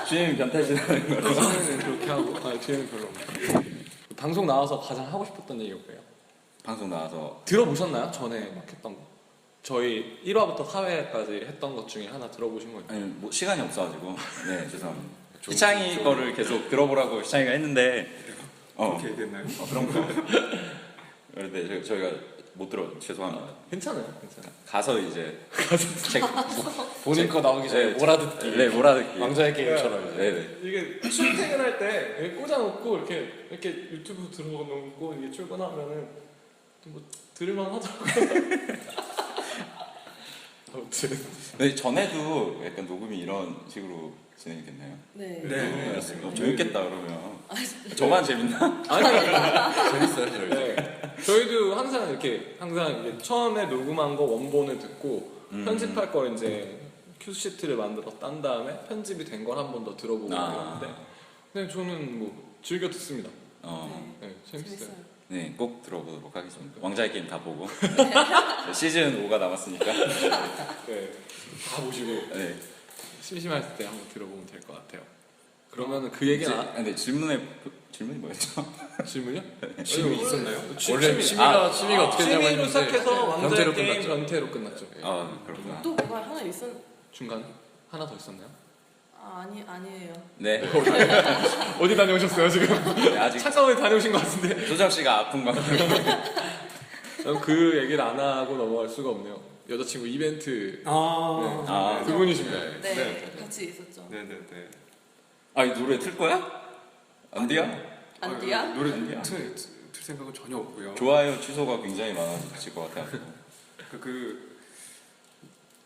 취미는 변태시라는 거로. 취미는 그렇게 하고 취미는 별로 없고. 방송 나와서 가장 하고 싶었던 얘기가 뭐예요? 방송 나와서 들어보셨나요? 전에 막 했던 거. 저희 1화부터 4회까지 했던 것 중에 하나 들어보신 거예요? 아니 뭐 시간이 없어가지고 네 죄송합니다. 희창이 거를 계속 들어보라고 희창이가 했는데 그렇게 얘기했나요? 그런 거. 그런데 저희가 못 들어 죄송합니다. 괜찮아요. 가서 이제 책 본인 거 나오기 전에 네, 몰아듣기. 네 몰아듣기. 왕자의 게임처럼 이제. 네네. 이게 출퇴근할 때 이렇게 꽂아놓고 이렇게 유튜브 들어놓고 이게 출근하면은 뭐 들을만 하더라고요. 아무튼 네, 전에도 약간 녹음이 이런 식으로 진행됐나요? 네. 네. 재밌겠다 그러면. 저만 재밌나? 재밌어요, 저희. 네. 저희도 항상 이게 처음에 녹음한 거 원본을 듣고 편집할 걸 이제 큐시트를 만들어 딴 다음에 편집이 된 걸 한 번 더 들어보고 그러는데 근데 저는 뭐 즐겨 듣습니다. 네, 재밌어요. 네, 꼭 들어보도록 하겠습니다. 왕자의 게임 다 보고 시즌 5가 남았으니까. 네, 다 보시고 네. 심심할 때 한번 들어보면 될 것 같아요. 그러면은 그 얘기는 근데 질문이 뭐였죠? 질문이요? 질문이 있었나요? 원래 취미가 어떻게 되냐고 취미로 했는데 시작해서 왕자의 변태로 게임 끝났죠. 변태로 끝났죠. 아 그렇구나. 또 뭐가 하나 있었? 중간 하나 더 있었나요? 아니에요. 네. 어디 다녀오셨어요 지금? 네, 아직 잠깐 어디 다녀오신 것 같은데. 소정 씨가 아픈 거. 저는 그 얘기를 안 하고 넘어갈 수가 없네요. 여자친구 이벤트 아, 두 분이십니다. 네, 네. 같이 있었죠. 네네네. 아, 이 노래 틀 거야? 안 돼요? 안디야? 노래 안 돼요? 틀 생각은 전혀 없고요. 좋아요 취소가 굉장히 많아질 것 같아요.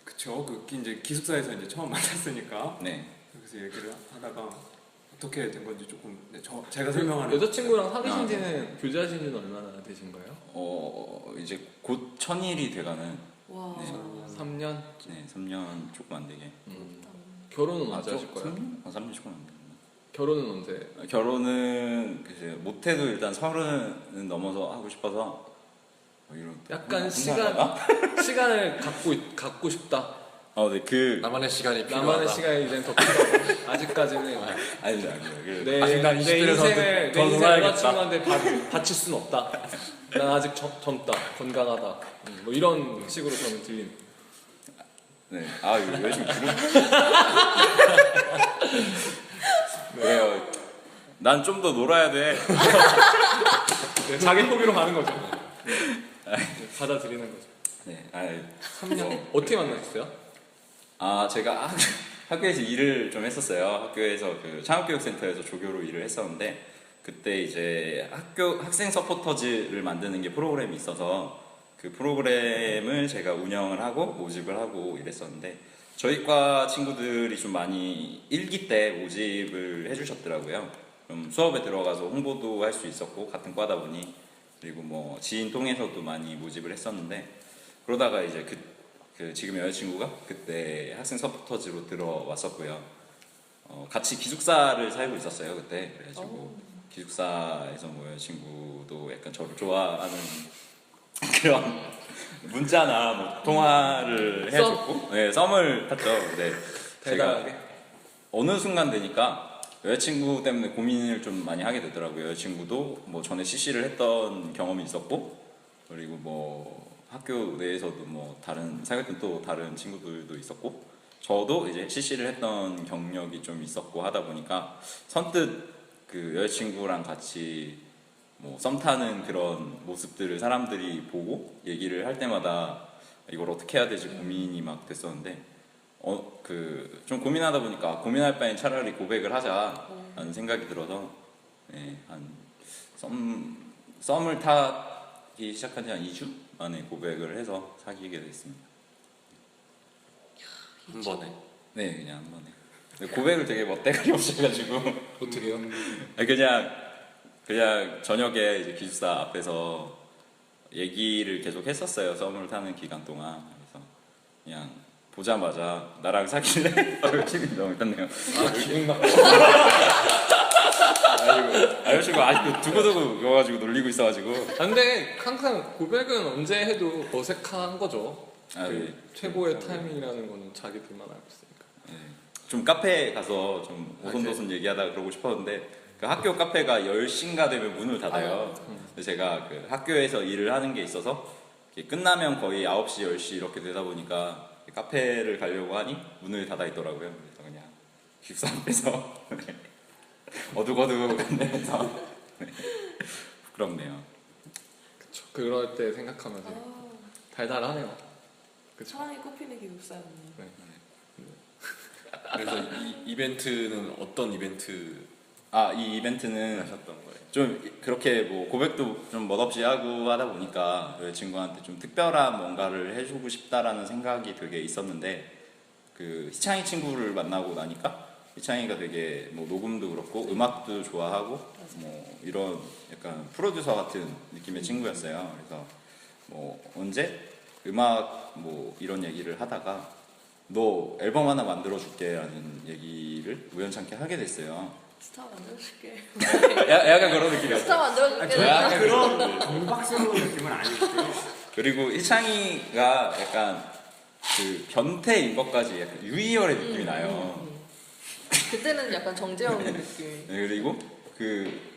그쵸. 이제 기숙사에서 이제 처음 만났으니까 네. 그래서 얘기를 하다가 어떻게 된 건지 조금 제가 설명하는. 여자친구랑 사귀신 지는 교제하신 지는 얼마나 되신 거예요? 이제 곧 1000일이 돼가는 와. 네. 3년? 네, 3년 조금 안 되게. 결혼은 언제 하실 거예요? 3년 조금 안 되네. 결혼은 언제? 결혼은 글쎄 못해도 일단 30은 넘어서 하고 싶어서 이런 약간 혼나다가? 시간을 갖고 싶다. 네, 나만의 시간이 필요하다. 나만의 시간이 이제 더 필요하다. 아직까지는 아니죠. 내 아직 난 20대 에서 인생을 더 내 인생 놀아야겠다. 여자친구한테 바칠 순 없다. 난 아직 젊다, 건강하다. 뭐 이런 식으로 저는 들린. 네. 아, 이거 열심히 들은. 왜요? 난 좀 더 놀아야 돼. 네, 자기 호기로 가는 거죠. 받아들이는 거죠. 네. 3년 어떻게 만나셨어요? 제가 학교에서 일을 좀 했었어요. 학교에서 그 창업교육센터에서 조교로 일을 했었는데 그때 이제 학생 서포터즈를 만드는 게 프로그램이 있어서 그 프로그램을 제가 운영을 하고 모집을 하고 이랬었는데 저희 과 친구들이 좀 많이 1기 때 모집을 해주셨더라고요. 좀 수업에 들어가서 홍보도 할 수 있었고 같은 과다 보니 그리고 뭐 지인 통해서도 많이 모집을 했었는데 그러다가 이제 그 지금 여자친구가 그때 학생 서포터즈로 들어왔었고요. 같이 기숙사를 살고 있었어요 그때. 그래가지고 기숙사에서 뭐 여자친구도 약간 저를 좋아하는 그런 문자나 뭐 통화를 해줬고, 네, 썸을 탔죠. 네, 제가 대단하게. 어느 순간 되니까 여자친구 때문에 고민을 좀 많이 하게 되더라고요. 여자친구도 뭐 전에 CC를 했던 경험이 있었고, 그리고 뭐 학교 내에서도 뭐 사귀었던 또 다른 친구들도 있었고, 저도 이제 CC를 했던 경력이 좀 있었고 하다 보니까 선뜻 그 여자친구랑 같이 뭐 썸 타는 그런 모습들을 사람들이 보고 얘기를 할 때마다 이걸 어떻게 해야 될지 고민이 막 됐었는데 좀 고민하다 보니까 고민할 바엔 차라리 고백을 하자라는 생각이 들어서 네, 썸을 타기 시작한 지 한 2주 만에 고백을 해서 사귀게 됐습니다. 한 번에. 네, 그냥 한 번에. 근데 고백을 되게 멋대가리 없이 해가지고 어떻게요? 그냥 저녁에 이제 기숙사 앞에서 얘기를 계속 했었어요. 썸을 타는 기간 동안. 그래서 그냥 보자마자 나랑 사귈래? 힘이 너무 탔네요. 기분 나. 여자친구 아직도 두고두고 이어가지고 놀리고 있어가지고. 근데 항상 고백은 언제 해도 어색한 거죠. 네. 최고의 타이밍이라는 거는 자기들만 알고 있으니까. 네. 좀 카페에 가서 좀 오손도손 얘기하다가 그러고 싶었는데 그 학교 카페가 10시인가 되면 문을 닫아요. 근데 제가 그 학교에서 일을 하는 게 있어서 끝나면 거의 9시, 10시 이렇게 되다 보니까 카페를 가려고 하니 문을 닫아 있더라고요. 그래서 그냥 기숙사 앞에서 어둑어둑 건네면서 부끄럽네요. 그럴 때 생각하면 되게 아, 달달하네요. 그쵸? 사랑이 꼽히는 기숙사였네. 네. 그래서 이 이벤트는 어떤 이벤트 이 이벤트는 하셨던 거예요? 좀 그렇게 뭐 고백도 좀 멋없이 하고 하다 보니까 여자친구한테 좀 특별한 뭔가를 해주고 싶다라는 생각이 되게 있었는데 그 희창이 친구를 만나고 나니까 희창이가 되게 뭐 녹음도 그렇고 음악도 좋아하고 뭐 이런 약간 프로듀서 같은 느낌의 친구였어요. 그래서 뭐 언제 음악 뭐 이런 얘기를 하다가 너 앨범 하나 만들어줄게 라는 얘기를 우연찮게 하게 됐어요. 스타 만들어줄게. 약간 그런 느낌이었어요. 스타 만들어줄게. 저는 그런 경박스러운 느낌은 아니었고요. 그리고 희창이가 약간 그 변태인 것까지 약간 유희열의 느낌이 나요. 그때는 약간 정재영 느낌. 네, 그리고 그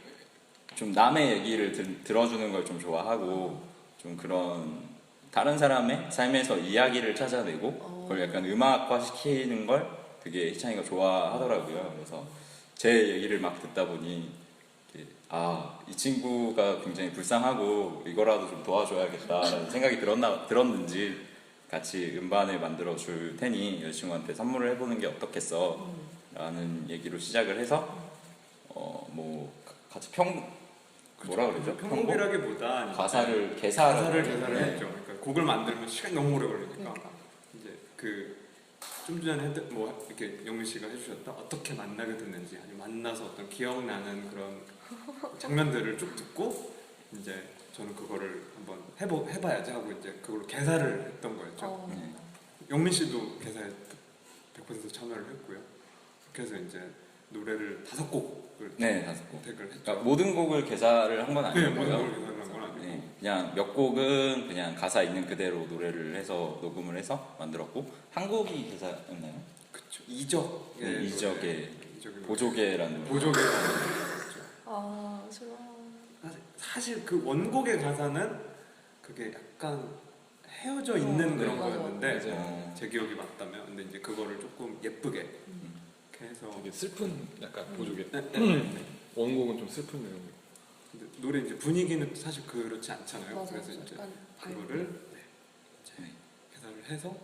좀 남의 얘기를 들어주는 걸 좀 좋아하고 좀 그런 다른 사람의 삶에서 이야기를 찾아내고 그걸 약간 음악화 시키는 걸 되게 희창이가 좋아하더라고요. 그래서 제 얘기를 막 듣다 보니 이 친구가 굉장히 불쌍하고 이거라도 좀 도와줘야겠다라는 생각이 들었는지 같이 음반을 만들어 줄 테니 여자친구한테 선물을 해보는 게 어떻겠어 라는 얘기로 시작을 해서 뭐 같이 뭐라 그러죠? 편곡이라기보다 개사를 네. 했죠. 그러니까 곡을 만들면 시간이 너무 오래 걸리니까 그러니까. 이제 그 좀 전에 뭐 이렇게 영민 씨가 해주셨다 어떻게 만나게 됐는지 아니면 만나서 어떤 기억나는 그런 장면들을 쭉 듣고 이제 저는 그거를 한번 해봐야지 하고 이제 그걸로 개사를 했던 거였죠. 네. 영민 씨도 개사에 100% 참여를 했고요. 그래서 이제 노래를 5곡을 네, 5곡. 택을 했죠. 그러니까 모든 곡을 개사를 한 건 네, 모든 아니고요. 곡을 개사한 건 아니고. 네, 그냥 몇 곡은 그냥 가사 있는 그대로 노래를 해서 녹음을 해서 만들었고 한 곡이 개사였나요? 그쵸. 이적. 네, 이적의 이적의 보조개라는 보조개라는 아, 좋아. 사실 그 원곡의 가사는 그게 약간 헤어져 있는 그런 맞아. 거였는데 맞아요. 제 기억이 맞다면 근데 이제 그거를 조금 예쁘게 이렇게 해서 되게 슬픈 약간 보조개. 네, 네, 네. 원곡은 좀 슬픈 내용. 근데 노래 이제 분위기는 사실 그렇지 않잖아요. 맞아. 그래서 이제 약간 그거를 이제 네. 개사를 해서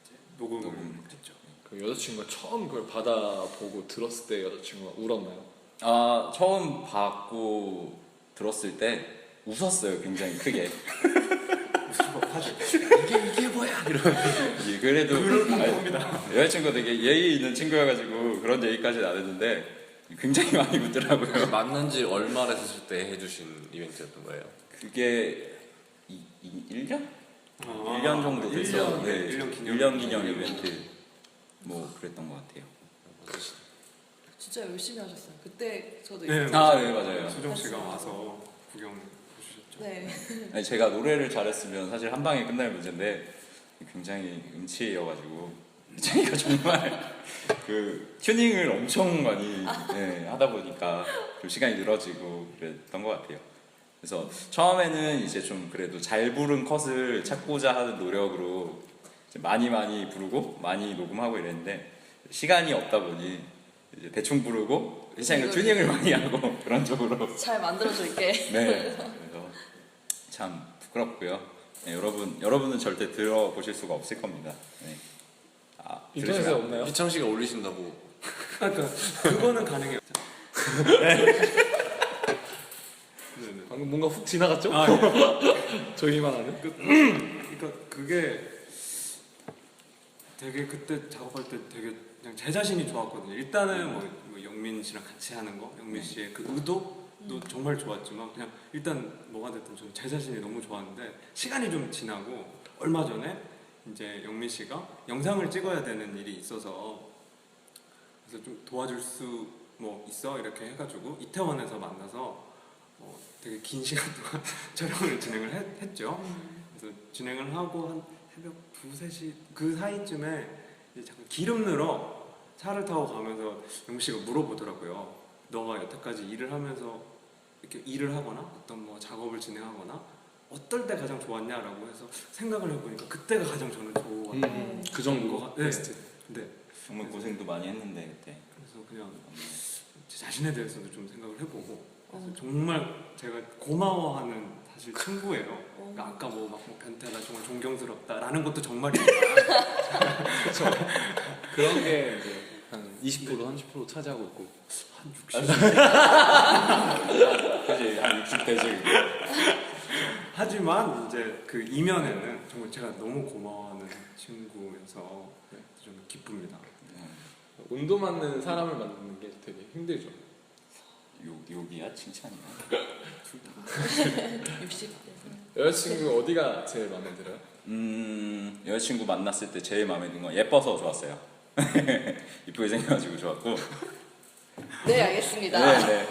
이제 녹음을 녹음을 했죠. 그 여자친구가 처음 그걸 받아보고 들었을 때 여자친구가 울었나요? 처음 받고 들었을 때 웃었어요. 굉장히 크게. 수법하죠. 이게 뭐야? 이런. 그래도 아니, 여자친구가 되게 예의 있는 친구여가지고 그런 얘기까지는 안 했는데 굉장히 많이 웃더라고요. 만난 지 얼마 됐을 때 해주신 이벤트였던 거예요? 그게 1년? 아, 1년 정도 됐어요. 1년 기념 이벤트 뭐 그랬던 것 같아요. 진짜 열심히 하셨어요. 그때 저도 네, 있었어요. 네, 맞아요. 수정 씨가 와서 구경해 주셨죠. 네. 아니, 제가 노래를 잘했으면 사실 한 방에 끝날 문제인데 굉장히 음치여가지고 희창이가 정말 그 튜닝을 엄청 많이 하다 보니까 좀 시간이 늘어지고 그랬던 것 같아요. 그래서 처음에는 이제 좀 그래도 잘 부른 컷을 찾고자 하는 노력으로 이제 많이 부르고 많이 녹음하고 이랬는데 시간이 없다 보니 이제 대충 부르고 희창이가 튜닝을 많이 하고 그런 쪽으로 잘 만들어줄게. 네. 그래서 참 부끄럽고요. 네, 여러분은 절대 들어보실 수가 없을 겁니다. 네. 인터넷에 들으시면 없나요? 희창 씨가 올리신다고. 그러니까 그거는 가능해요. 네네. 방금 뭔가 훅 지나갔죠? 저희만 아는? 그러니까 그게 되게 그때 작업할 때 되게 그냥 제 자신이 좋았거든요. 일단은 뭐 영민 씨랑 같이 하는 거, 영민 씨의 그 의도도 정말 좋았지만 그냥 일단 뭐가 됐든 저는 제 자신이 너무 좋았는데 시간이 좀 지나고 얼마 전에 이제 영민 씨가 영상을 찍어야 되는 일이 있어서 그래서 좀 도와줄 수 뭐 있어 이렇게 해가지고 이태원에서 만나서 되게 긴 시간 동안 촬영을 진행을 했죠. 그래서 진행을 하고 한 새벽 2, 3시 그 사이쯤에 이제 잠깐 기름 넣으러 차를 타고 가면서 영민 씨가 물어보더라고요. 너가 여태까지 일을 하면서 이렇게 일을 하거나 어떤 뭐 작업을 진행하거나 어떨 때 가장 좋았냐라고 해서 생각을 해보니까 그때가 가장 저는 좋았던 그 정도 거. 네. 베스트. 네. 정말 고생도 많이 했는데 그때. 그래서 그냥 제 자신에 대해서도 좀 생각을 해보고 그래서 정말 제가 고마워하는 사실 친구예요. 그러니까 아까 뭐 변태다 정말 존경스럽다라는 것도 정말이야. 그런 게 이제 한 20% 30% 차지하고 있고 한 60. 그지 한 60대지. 하지만 이제 그 이면에는 정말 제가 너무 고마워하는 친구여서 좀 기쁩니다. 운도 맞는 사람을 만드는 게 되게 힘들죠. 욕이야 칭찬이야. 60대. 여자친구 어디가 제일 마음에 들어요? 여자친구 만났을 때 제일 마음에 드는 건 예뻐서 좋았어요. 이쁘게 생겨가지고 좋았고. 네, 알겠습니다. 네.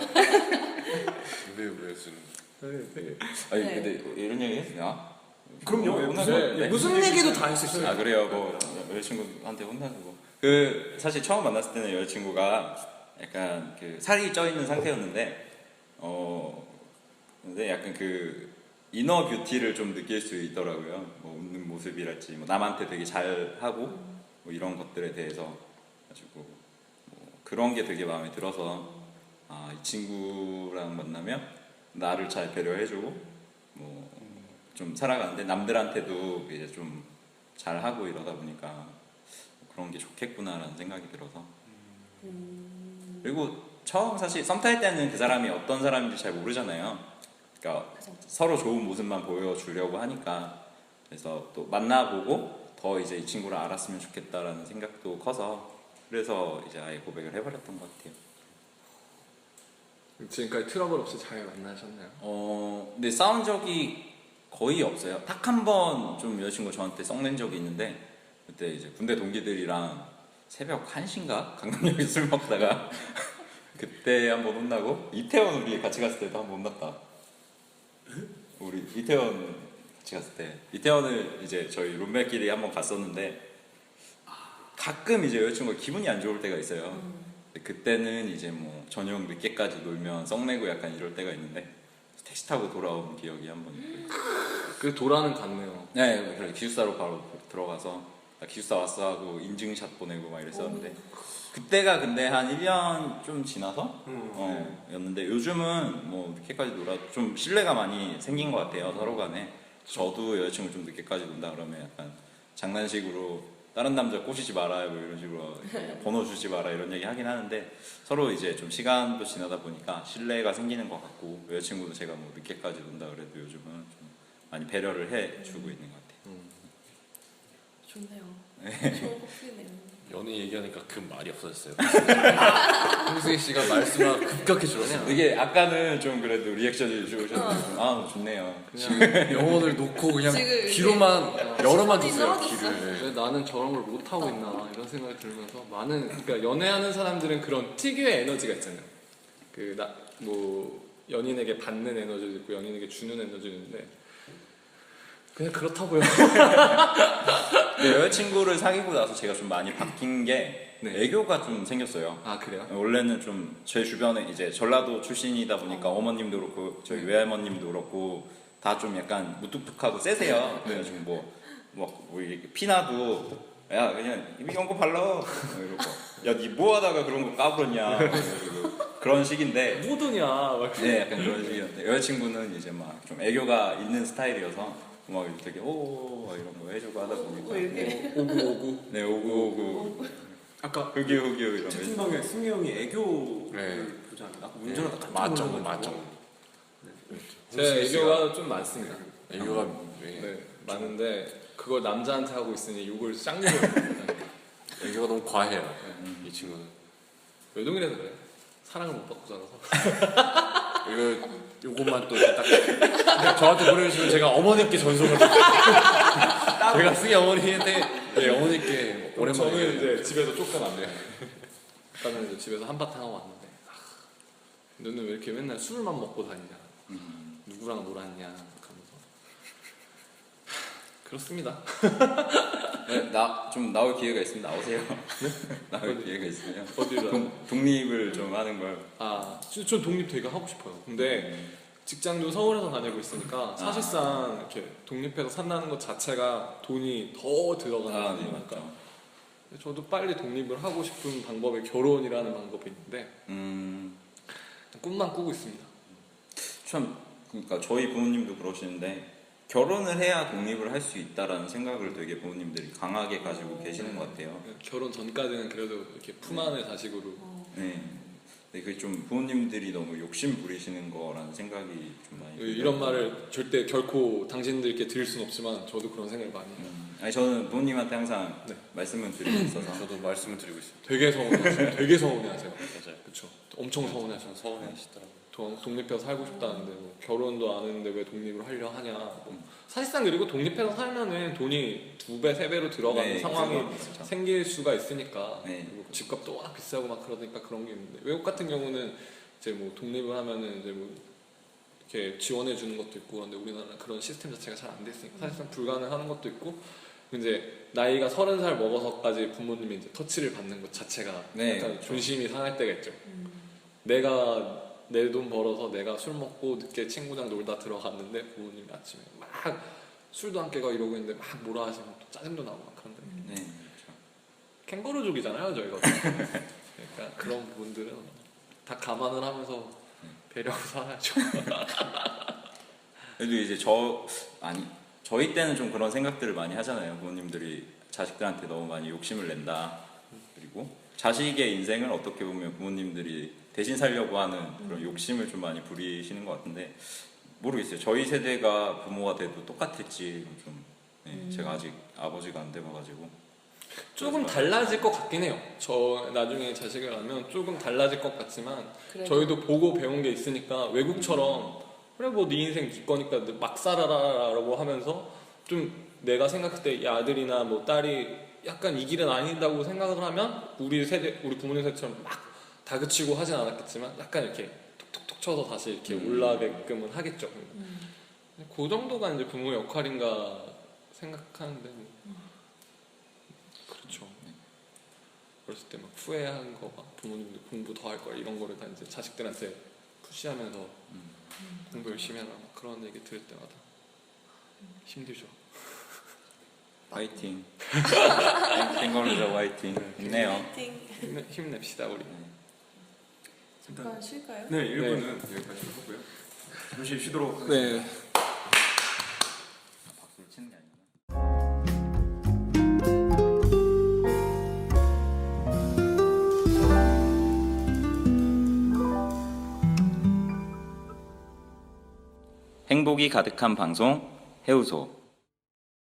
왜 쓰는? 되게 아니 네. 근데 이런 얘기 해도 되나? 그럼요. 혼나는 네. 무슨 얘기도 다 할 수 있어요. 아 그래요. 뭐 여자친구한테 혼나는 거. 그 사실 처음 만났을 때는 여자친구가 약간 그 살이 쪄 있는 상태였는데 근데 약간 그 이너 뷰티를 좀 느낄 수 있더라고요. 뭐 웃는 모습이랄지 뭐 남한테 되게 잘하고 뭐 이런 것들에 대해서 가지고 뭐 그런 게 되게 마음에 들어서 아, 이 친구랑 만나면 나를 잘 배려해주고 뭐 좀 살아가는데 남들한테도 이제 좀 잘하고 이러다 보니까 그런 게 좋겠구나라는 생각이 들어서 그리고 처음 사실 썸 탈 때는 그 사람이 어떤 사람인지 잘 모르잖아요. 그러니까 서로 좋은 모습만 보여주려고 하니까 그래서 또 만나보고 더 이제 이 친구를 알았으면 좋겠다라는 생각도 커서 그래서 이제 아예 고백을 해버렸던 것 같아요. 지금까지 트러블 없이 잘 만나셨나요? 근데 싸운 적이 거의 없어요. 딱 한 번 좀 여자친구 저한테 썩낸 적이 있는데 그때 이제 군대 동기들이랑 새벽 1시인가 강남역에서 술 먹다가 그때 한 번 혼나고 이태원 우리 같이 갔을 때도 한 번 혼났다. 우리 이태원 같이 갔을 때 이태원을 이제 저희 룸메끼리 한 번 갔었는데 가끔 이제 여자친구가 기분이 안 좋을 때가 있어요. 그때는 이제 뭐 저녁 늦게까지 놀면 썩내고 약간 이럴 때가 있는데 택시 타고 돌아온 기억이 한 번 있고요. 그 도라는 갔네요. 네, 그래 기숙사로 바로 들어가서 나 기숙사 왔어 하고 인증샷 보내고 막 이랬었는데 그때가 근데 한 1년 좀 지나서 였는데 요즘은 뭐 늦게까지 놀아 좀 신뢰가 많이 생긴 것 같아요 서로 간에. 저도 여자친구 좀 늦게까지 논다 그러면 약간 장난식으로 다른 남자 꼬시지 마라 뭐 이런 식으로 번호 주지 마라 이런 얘기 하긴 하는데 서로 이제 좀 시간도 지나다 보니까 신뢰가 생기는 것 같고 여자친구도 제가 뭐 늦게까지 논다 그래도 요즘은 좀 많이 배려를 해주고 있는 것 같아요. 좋네요. 좋은 커플이네요. 연애 얘기하니까 그 말이 없어졌어요. 홍승희 씨가 말수가 급격히 줄었어요. 이게 아까는 좀 그래도 리액션이 좋으셨는데 아 좋네요. 지금 영혼을 놓고 그냥 지금 귀로만 열어만 시선이 줬어요. 떨어졌어. 귀를. 왜 나는 저런 걸 못 하고 있나 이런 생각이 들면서 많은 그러니까 연애하는 사람들은 그런 특유의 에너지가 있잖아요. 그 뭐 연인에게 받는 에너지도 있고 연인에게 주는 에너지도 있는데 그냥 그렇다고요. 네, 여자친구를 사귀고 나서 제가 좀 많이 바뀐 게 네. 애교가 좀 생겼어요. 아 그래요? 원래는 좀 제 주변에 이제 전라도 출신이다 보니까 어머님도 그렇고 저희 외할머님도 그렇고 다 좀 약간 무뚝뚝하고 세세요. 그래가지고 뭐 이렇게 피나도 야 그냥 이런 거 발라 이러고 야니 뭐하다가 그런 거 까불었냐 그런 식인데 뭐더냐 막 네 약간 그런 식이었는데 여자친구는 이제 막 좀 애교가 있는 스타일이어서 막 되게 오 이런 거 해주고 하다 보니까 이렇게 오구 네 오구 아까 흑유 이런 거 채팅방에 승희 형이 애교를 네. 보지 않나? 아까 운전하다 깜짝 맞죠, 놀라가지고. 맞죠. 제 애교가 좀 많습니다. 애교가 네 많은데 그걸 남자한테 하고 있으니 욕을 쌍욕을 애교가 너무 과해요. 이 친구는. 외동이라서 그래. 사랑을 못 받고 자라서. 이거 요것만 또 이렇게 딱 저한테 보내주시면 제가 어머니께 전송을 제가 승희 어머니한테 네, 어머니께 오랜만에 저는 이제 집에서 쫓겨났네요. 아까는 이제 집에서 한바탕 하고 왔는데 너는 왜 이렇게 맨날 술만 먹고 다니냐 누구랑 놀았냐 하면서 그렇습니다. 네, 좀 나올 기회가 있으면 나오세요. 나올 기회가 있으면 어디로? 독립을 좀 하는 걸. 전 독립 되게 하고 싶어요. 근데 직장도 서울에서 다니고 있으니까 사실상 이렇게 독립해서 산다는 것 자체가 돈이 더 들어가는 네, 거니까 맞죠. 저도 빨리 독립을 하고 싶은 방법이 결혼이라는 방법이 있는데 꿈만 꾸고 있습니다. 참 그러니까 저희 부모님도 그러시는데 결혼을 해야 독립을 할 수 있다라는 생각을 되게 부모님들이 강하게 가지고 계시는 것 같아요. 결혼 전까지는 그래도 이렇게 품 안의 자식으로. 네. 근데 그게 좀 부모님들이 너무 욕심 부리시는 거라는 생각이 좀 많이 이런 들더라고요. 말을 절대 결코 당신들께 드릴 순 없지만 저도 그런 생각을 많이 해요. 아니 저는 부모님한테 항상 네. 말씀을 드리고 있어서 저도 말씀을 드리고 있습니다. 되게 서운해하세요. 되게 서운해하세요. 맞아요. 그렇죠. 엄청 서운해하셔. 서운해하시더라고요. 독립해서 살고 싶다는데 뭐 결혼도 안 했는데 왜 독립을 하려 하냐. 뭐 사실상 그리고 독립해서 살면은 돈이 2배, 3배로 들어가는 네, 상황이 그렇죠. 생길 수가 있으니까. 네. 그리고 집값도 워낙 비싸고 막 그러니까 그런 게 있는데 외국 같은 경우는 이제 뭐 독립을 하면은 이제 뭐 이렇게 지원해 주는 것도 있고 그런데 우리나라는 그런 시스템 자체가 잘 안 돼 있으니까 사실상 불가능한 것도 있고 이제 나이가 30살 먹어서까지 부모님이 이제 터치를 받는 것 자체가 네, 약간 그렇죠. 존심이 상할 때가 있죠. 내가 내 돈 벌어서 내가 술 먹고 늦게 친구랑 놀다 들어갔는데 부모님이 아침에 막 술도 안 깨고 이러고 있는데 막 뭐라 하시면 또 짜증도 나고 막 그런데 네, 그렇죠. 캥거루족이잖아요 저희가. 그러니까 그런 부분들은 다 감안을 하면서 배려하고 살아야죠. 그래도 이제 저희 때는 좀 그런 생각들을 많이 하잖아요. 부모님들이 자식들한테 너무 많이 욕심을 낸다. 그리고 자식의 인생을 어떻게 보면 부모님들이 대신 살려고 하는 그런 욕심을 좀 많이 부리시는 것 같은데 모르겠어요. 저희 세대가 부모가 돼도 똑같을지 좀 제가 아직 아버지가 안 돼봐가지고 조금 달라질 것 같긴 해요. 저 나중에 자식을 낳으면 조금 달라질 것 같지만 그래도. 저희도 보고 배운 게 있으니까 외국처럼 그래 뭐 네 인생 네 거니까 막 살아라라고 하면서 좀 내가 생각할 때 이 아들이나 뭐 딸이 약간 이 길은 아닌다고 생각을 하면 우리 부모님 세대처럼 막 다그치고 하진 않았겠지만 약간 이렇게 톡톡톡 쳐서 다시 이렇게 올라가게끔은 하겠죠. 그 정도가 이제 부모 역할인가 생각하는데 뭐. 그렇죠. 어렸을 때 막 후회한 거 막 부모님들 공부 더 할 거야 이런 거를 다 이제 자식들한테 푸시하면서 공부 열심히 하라 막 그런 얘기 들을 때마다 힘들죠. 화이팅. 캥거루족 화이팅. 있네요. 파이팅. 힘냅시다 우리. 잠깐 쉴까요? 네, 1부는 여기까지 하고요. 잠시 쉬도록 하겠습니다. 네. 박수를 치는 게 아니구나. 행복이 가득한 방송 해우소.